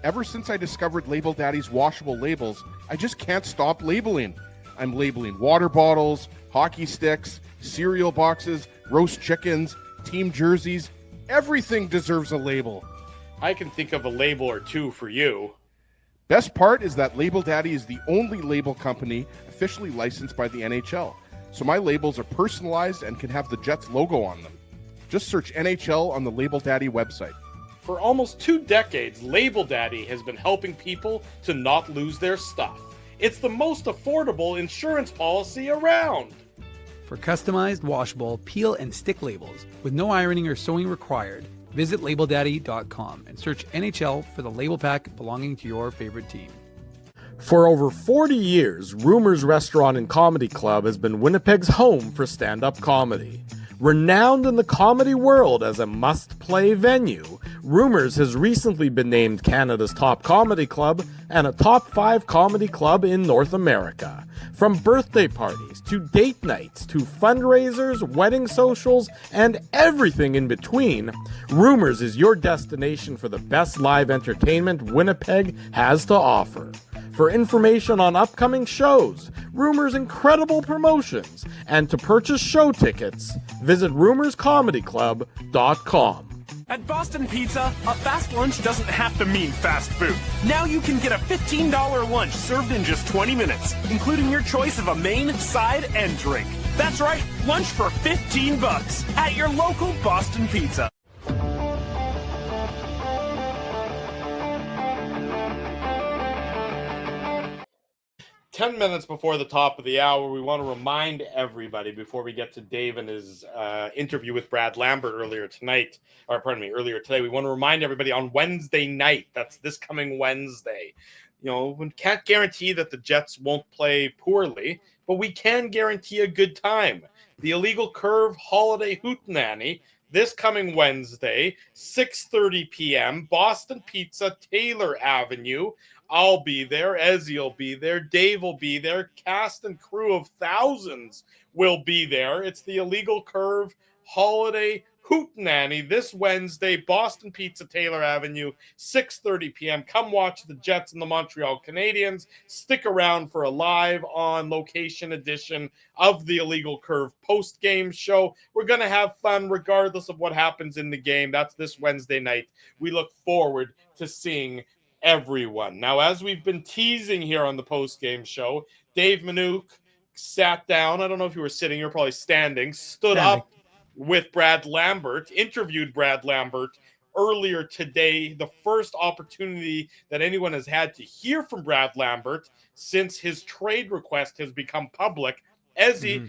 Ever since I discovered Label Daddy's washable labels, I just can't stop labeling. I'm labeling water bottles, hockey sticks, cereal boxes, roast chickens, team jerseys. Everything deserves a label. I can think of a label or two for you. Best part is that Label Daddy is the only label company officially licensed by the NHL. So my labels are personalized and can have the Jets logo on them. Just search NHL on the Label Daddy website. For almost 2 decades, Label Daddy has been helping people to not lose their stuff. It's the most affordable insurance policy around. For customized, washable, peel and stick labels with no ironing or sewing required, visit labeldaddy.com and search NHL for the label pack belonging to your favorite team. For over 40 years, Rumors Restaurant and Comedy Club has been Winnipeg's home for stand-up comedy. Renowned in the comedy world as a must-play venue, Rumors has recently been named Canada's top comedy club and a top 5 comedy club in North America. From birthday parties to date nights to fundraisers, wedding socials, and everything in between, Rumors is your destination for the best live entertainment Winnipeg has to offer. For information on upcoming shows, Rumors' incredible promotions, and to purchase show tickets, visit rumorscomedyclub.com. At Boston Pizza, a fast lunch doesn't have to mean fast food. Now you can get a $15 lunch served in just 20 minutes, including your choice of a main, side, and drink. That's right, lunch for $15 at your local Boston Pizza. 10 minutes before the top of the hour, we want to remind everybody before we get to Dave and his interview with Brad Lambert earlier today, we want to remind everybody on Wednesday night, that's this coming Wednesday. You know, we can't guarantee that the Jets won't play poorly, but we can guarantee a good time. The Illegal Curve Holiday Hootenanny this coming Wednesday, 6:30 p.m., Boston Pizza, Taylor Avenue. I'll be there. Ezzy will be there. Dave will be there. Cast and crew of thousands will be there. It's the Illegal Curve Holiday Hootenanny this Wednesday, Boston Pizza, Taylor Avenue, 6:30 p.m. Come watch the Jets and the Montreal Canadiens. Stick around for a live on location edition of the Illegal Curve post-game show. We're going to have fun regardless of what happens in the game. That's this Wednesday night. We look forward to seeing everyone. Now, as we've been teasing here on the post-game show, Dave Manouk sat down. I don't know if you were sitting, you're probably standing, stood up with Brad Lambert, interviewed Brad Lambert earlier today. The first opportunity that anyone has had to hear from Brad Lambert since his trade request has become public. Ezzy,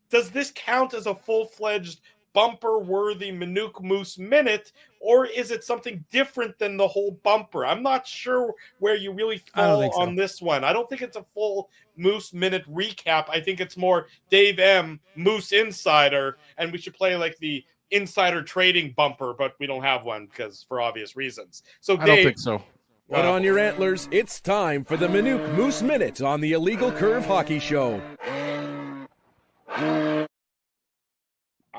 does this count as a full-fledged bumper-worthy Manouk Moose minute, or is it something different than the whole bumper? I'm not sure where you really fall on this one. I don't think it's a full Moose minute recap. I think it's more Dave M, Moose Insider, and we should play like the insider trading bumper, but we don't have one because for obvious reasons. So Dave, I don't think so. Put on your antlers. It's time for the Manouk Moose Minute on the Illegal Curve Hockey Show.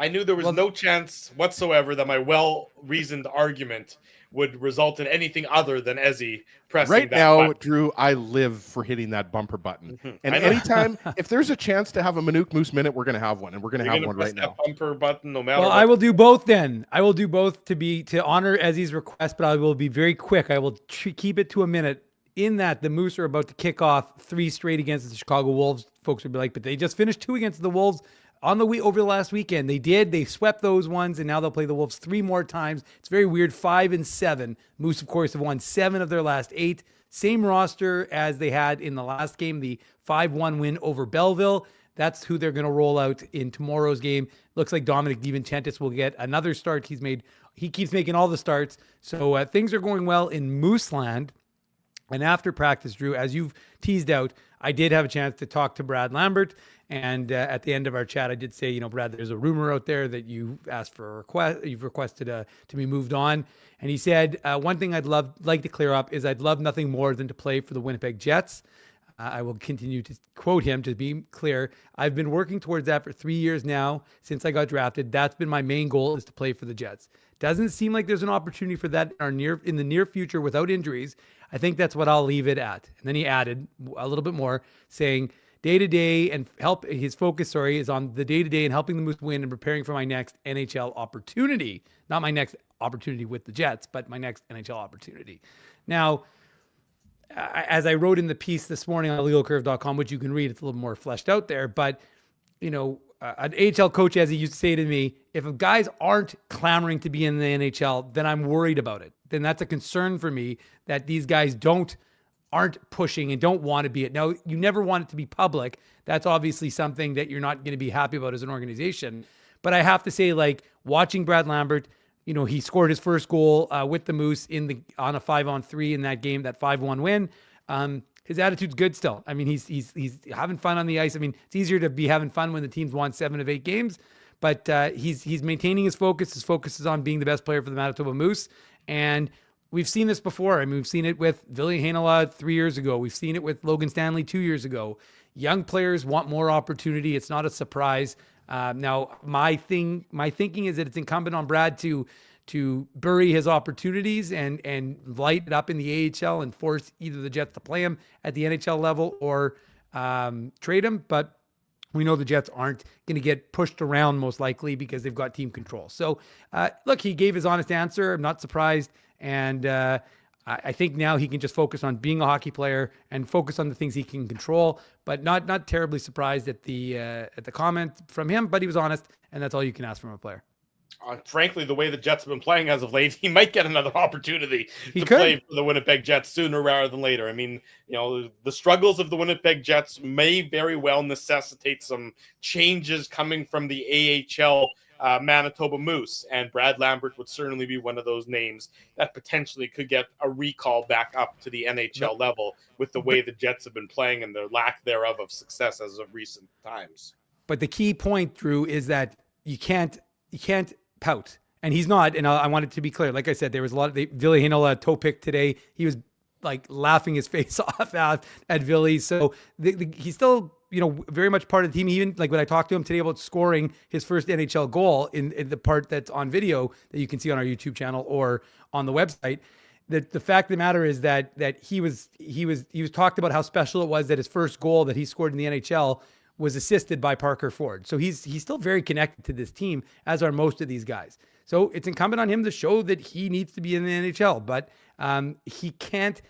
I knew there was no chance whatsoever that my well-reasoned argument would result in anything other than Ezzy pressing right that now, button. Drew, I live for hitting that bumper button. And anytime, if there's a chance to have a Manouk Moose Minute, we're going to have one, and we're going to have one right now. Bumper button, no matter. Well, I will do both then. I will do both to honor Ezzy's request, but I will be very quick. I will keep it to a minute. In that, the Moose are about to kick off 3 straight against the Chicago Wolves. Folks would be like, but they just finished 2 against the Wolves over the last weekend. They swept those ones, and now they'll play the Wolves 3 more times. It's very weird. 5-7. Moose, of course, have won 7 of their last 8. Same roster as they had in the last game, the 5-1 win over Belleville. That's who they're going to roll out in tomorrow's game. Looks like Dominic DiVincentis will get another start. He keeps making all the starts. So things are going well in Mooseland. And after practice, Drew, as you've teased out, I did have a chance to talk to Brad Lambert. And at the end of our chat, I did say, Brad, there's a rumor out there that you asked for a request. You've requested to be moved on. And he said, one thing I'd like to clear up is I'd love nothing more than to play for the Winnipeg Jets. I will continue to quote him to be clear. I've been working towards that for 3 years now since I got drafted. That's been my main goal, is to play for the Jets. Doesn't seem like there's an opportunity for that in the near future without injuries. I think that's what I'll leave it at. And then he added a little bit more, saying day-to-day and his focus, is on the day-to-day and helping the Moose win and preparing for my next NHL opportunity. Not my next opportunity with the Jets, but my next NHL opportunity. Now, as I wrote in the piece this morning on illegalcurve.com, which you can read, it's a little more fleshed out there, but, an AHL coach, as he used to say to me, if guys aren't clamoring to be in the NHL, then I'm worried about it. Then that's a concern for me that these guys aren't pushing and don't want to be it. Now, you never want it to be public. That's obviously something that you're not going to be happy about as an organization. But I have to say, watching Brad Lambert, he scored his first goal with the Moose on a 5-on-3 in that game, that 5-1 win. His attitude's good still. I mean, he's having fun on the ice. I mean, it's easier to be having fun when the team's won 7 of 8 games, but he's maintaining his focus. His focus is on being the best player for the Manitoba Moose. And we've seen this before. I mean, we've seen it with Ville Heinola 3 years ago. We've seen it with Logan Stanley 2 years ago. Young players want more opportunity. It's not a surprise. Now, my thinking is that it's incumbent on Brad to bury his opportunities and light it up in the AHL and force either the Jets to play him at the NHL level or trade him. But we know the Jets aren't going to get pushed around most likely because they've got team control. So, look, he gave his honest answer. I'm not surprised. And I think now he can just focus on being a hockey player and focus on the things he can control, but not terribly surprised at the comment from him, but he was honest, and that's all you can ask from a player. Frankly, the way the Jets have been playing as of late, he might get another opportunity to play for the Winnipeg Jets sooner rather than later. I mean, the struggles of the Winnipeg Jets may very well necessitate some changes coming from the AHL Manitoba Moose, and Brad Lambert would certainly be one of those names that potentially could get a recall back up to the NHL level with the way the Jets have been playing and the lack thereof of success as of recent times. But the key point, Drew, is that you can't pout. And he's not, and I want it to be clear. Like I said, there was a lot of Ville Heinola toe pick today. He was like laughing his face off at Villy. So he's still, very much part of the team. Even like when I talked to him today about scoring his first NHL goal in the part that's on video that you can see on our YouTube channel or on the website, that the fact of the matter is that he was talked about how special it was that his first goal that he scored in the NHL was assisted by Parker Ford. So he's still very connected to this team, as are most of these guys. So it's incumbent on him to show that he needs to be in the NHL, but he can't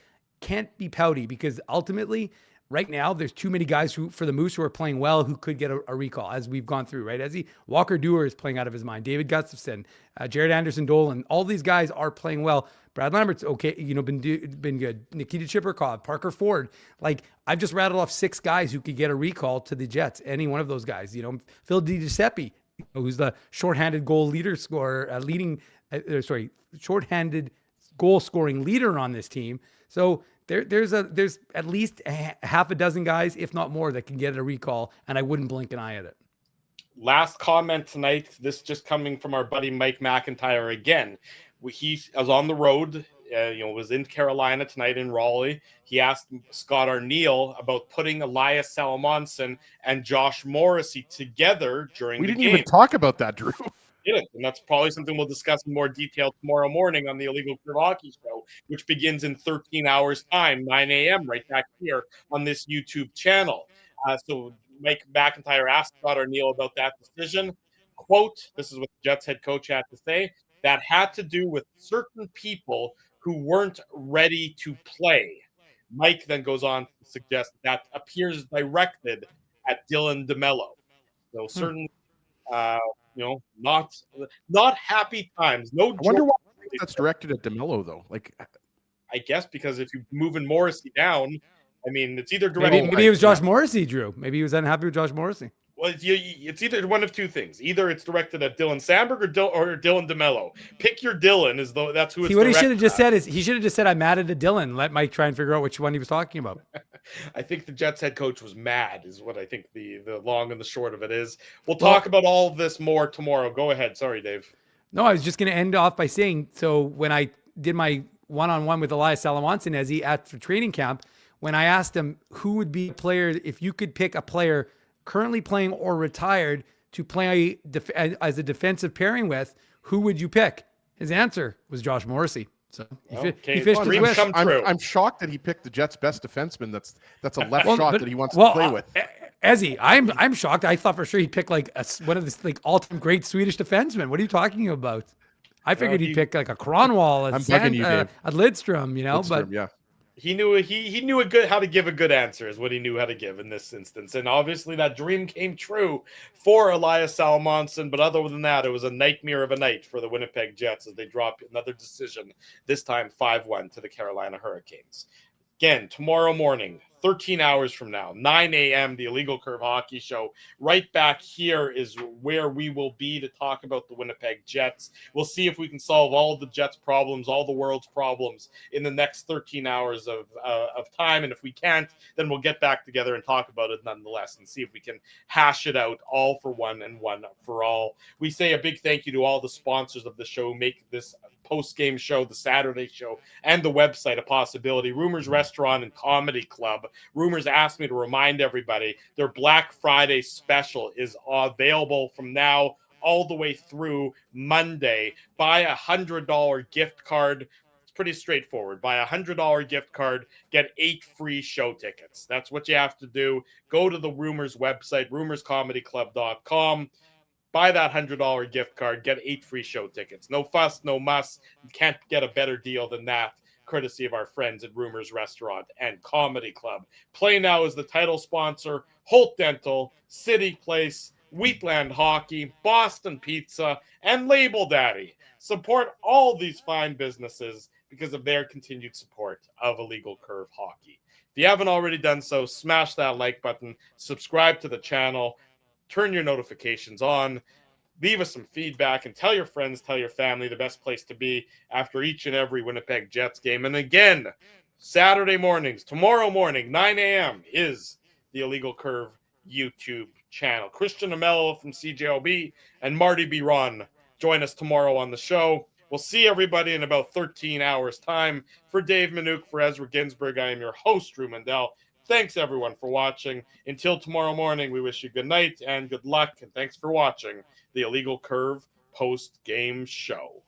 be pouty, because ultimately right now there's too many guys for the Moose who are playing well who could get a recall, as we've gone through, right? Walker Dewar is playing out of his mind. David Gustafson, Jared Anderson-Dolan, all these guys are playing well. Brad Lambert's okay, been good. Nikita Chibrikov, Parker Ford. Like, I've just rattled off 6 guys who could get a recall to the Jets. Any one of those guys, Phil DiGiuseppe, who's the shorthanded goal leader scorer, shorthanded goal scoring leader on this team. So there's at least half a dozen guys, if not more, that can get a recall, and I wouldn't blink an eye at it. Last comment tonight, this just coming from our buddy Mike McIntyre again. He was on the road, was in Carolina tonight in Raleigh. He asked Scott Arniel about putting Elias Salomonsson and Josh Morrissey together during the game. We didn't even talk about that, Drew. And that's probably something we'll discuss in more detail tomorrow morning on the Illegal Curve Hockey Show, which begins in 13 hours' time, 9 a.m., right back here on this YouTube channel. So Mike McIntyre asked Scott Arniel about that decision. Quote, this is what the Jets head coach had to say, that had to do with certain people who weren't ready to play. Mike then goes on to suggest that appears directed at Dylan DeMello. So certain, not happy times. No. I wonder why that's directed at DeMello, though. Like, I guess because if you're moving Morrissey down, I mean, it's either directed. Maybe it was Josh Morrissey, Drew. Maybe he was unhappy with Josh Morrissey. Well, it's either one of two things. Either it's directed at Dylan Sandberg or Dylan DeMello. Pick your Dylan, as though that's who it's. See, what he should have just said is he should have just said, "I'm mad at the Dylan." Let Mike try and figure out which one he was talking about. I think the Jets head coach was mad, is what I think the long and the short of it is. We'll talk about all of this more tomorrow. Go ahead. Sorry, Dave. No, I was just going to end off by saying, so when I did my one-on-one with Elias Salomonsson as he at the training camp, when I asked him who would be a player, if you could pick a player currently playing or retired to play as a defensive pairing with, who would you pick? His answer was Josh Morrissey. So he fished his wish. I'm shocked that he picked the Jets' best defenseman. That's a left shot that he wants to play with. Ezzy, I'm shocked. I thought for sure he'd pick like one of the all-time great Swedish defensemen. What are you talking about? I figured he'd pick like a Kronwall, a Lidstrom, Lidstrom, yeah. He knew how to give a good answer is what he knew how to give in this instance. And obviously that dream came true for Elias Salomonsson. But other than that, it was a nightmare of a night for the Winnipeg Jets as they drop another decision, this time 5-1 to the Carolina Hurricanes. Again, tomorrow morning, 13 hours from now, 9 a.m., the Illegal Curve Hockey Show. Right back here is where we will be to talk about the Winnipeg Jets. We'll see if we can solve all the Jets' problems, all the world's problems in the next 13 hours of time. And if we can't, then we'll get back together and talk about it nonetheless and see if we can hash it out all for one and one for all. We say a big thank you to all the sponsors of the show, make this post-game show, the Saturday show, and the website a possibility. Rumors Restaurant and Comedy Club. Rumors asked me to remind everybody their Black Friday special is available from now all the way through Monday. Buy a $100 gift card. It's pretty straightforward. Buy a $100 gift card, get 8 free show tickets. That's what you have to do. Go to the Rumors website, rumorscomedyclub.com. Buy that $100 gift card, get 8 free show tickets. No fuss, no muss. You can't get a better deal than that, courtesy of our friends at Rumors Restaurant and Comedy Club. Play Now is the title sponsor. Holt Dental, City Place, Wheatland Hockey, Boston Pizza, and Label Daddy. Support all these fine businesses because of their continued support of Illegal Curve Hockey. If you haven't already done so, smash that like button, subscribe to the channel, turn your notifications on, leave us some feedback, and tell your friends, tell your family the best place to be after each and every Winnipeg Jets game. And again, Saturday mornings, tomorrow morning, 9 a.m. is the Illegal Curve YouTube channel. Christian Amello from CJOB and Marty B. Ron join us tomorrow on the show. We'll see everybody in about 13 hours' time. For Dave Manouk, for Ezra Ginsburg, I am your host, Drew Mandel. Thanks, everyone, for watching. Until tomorrow morning, we wish you good night and good luck, and thanks for watching the Illegal Curve post-game show.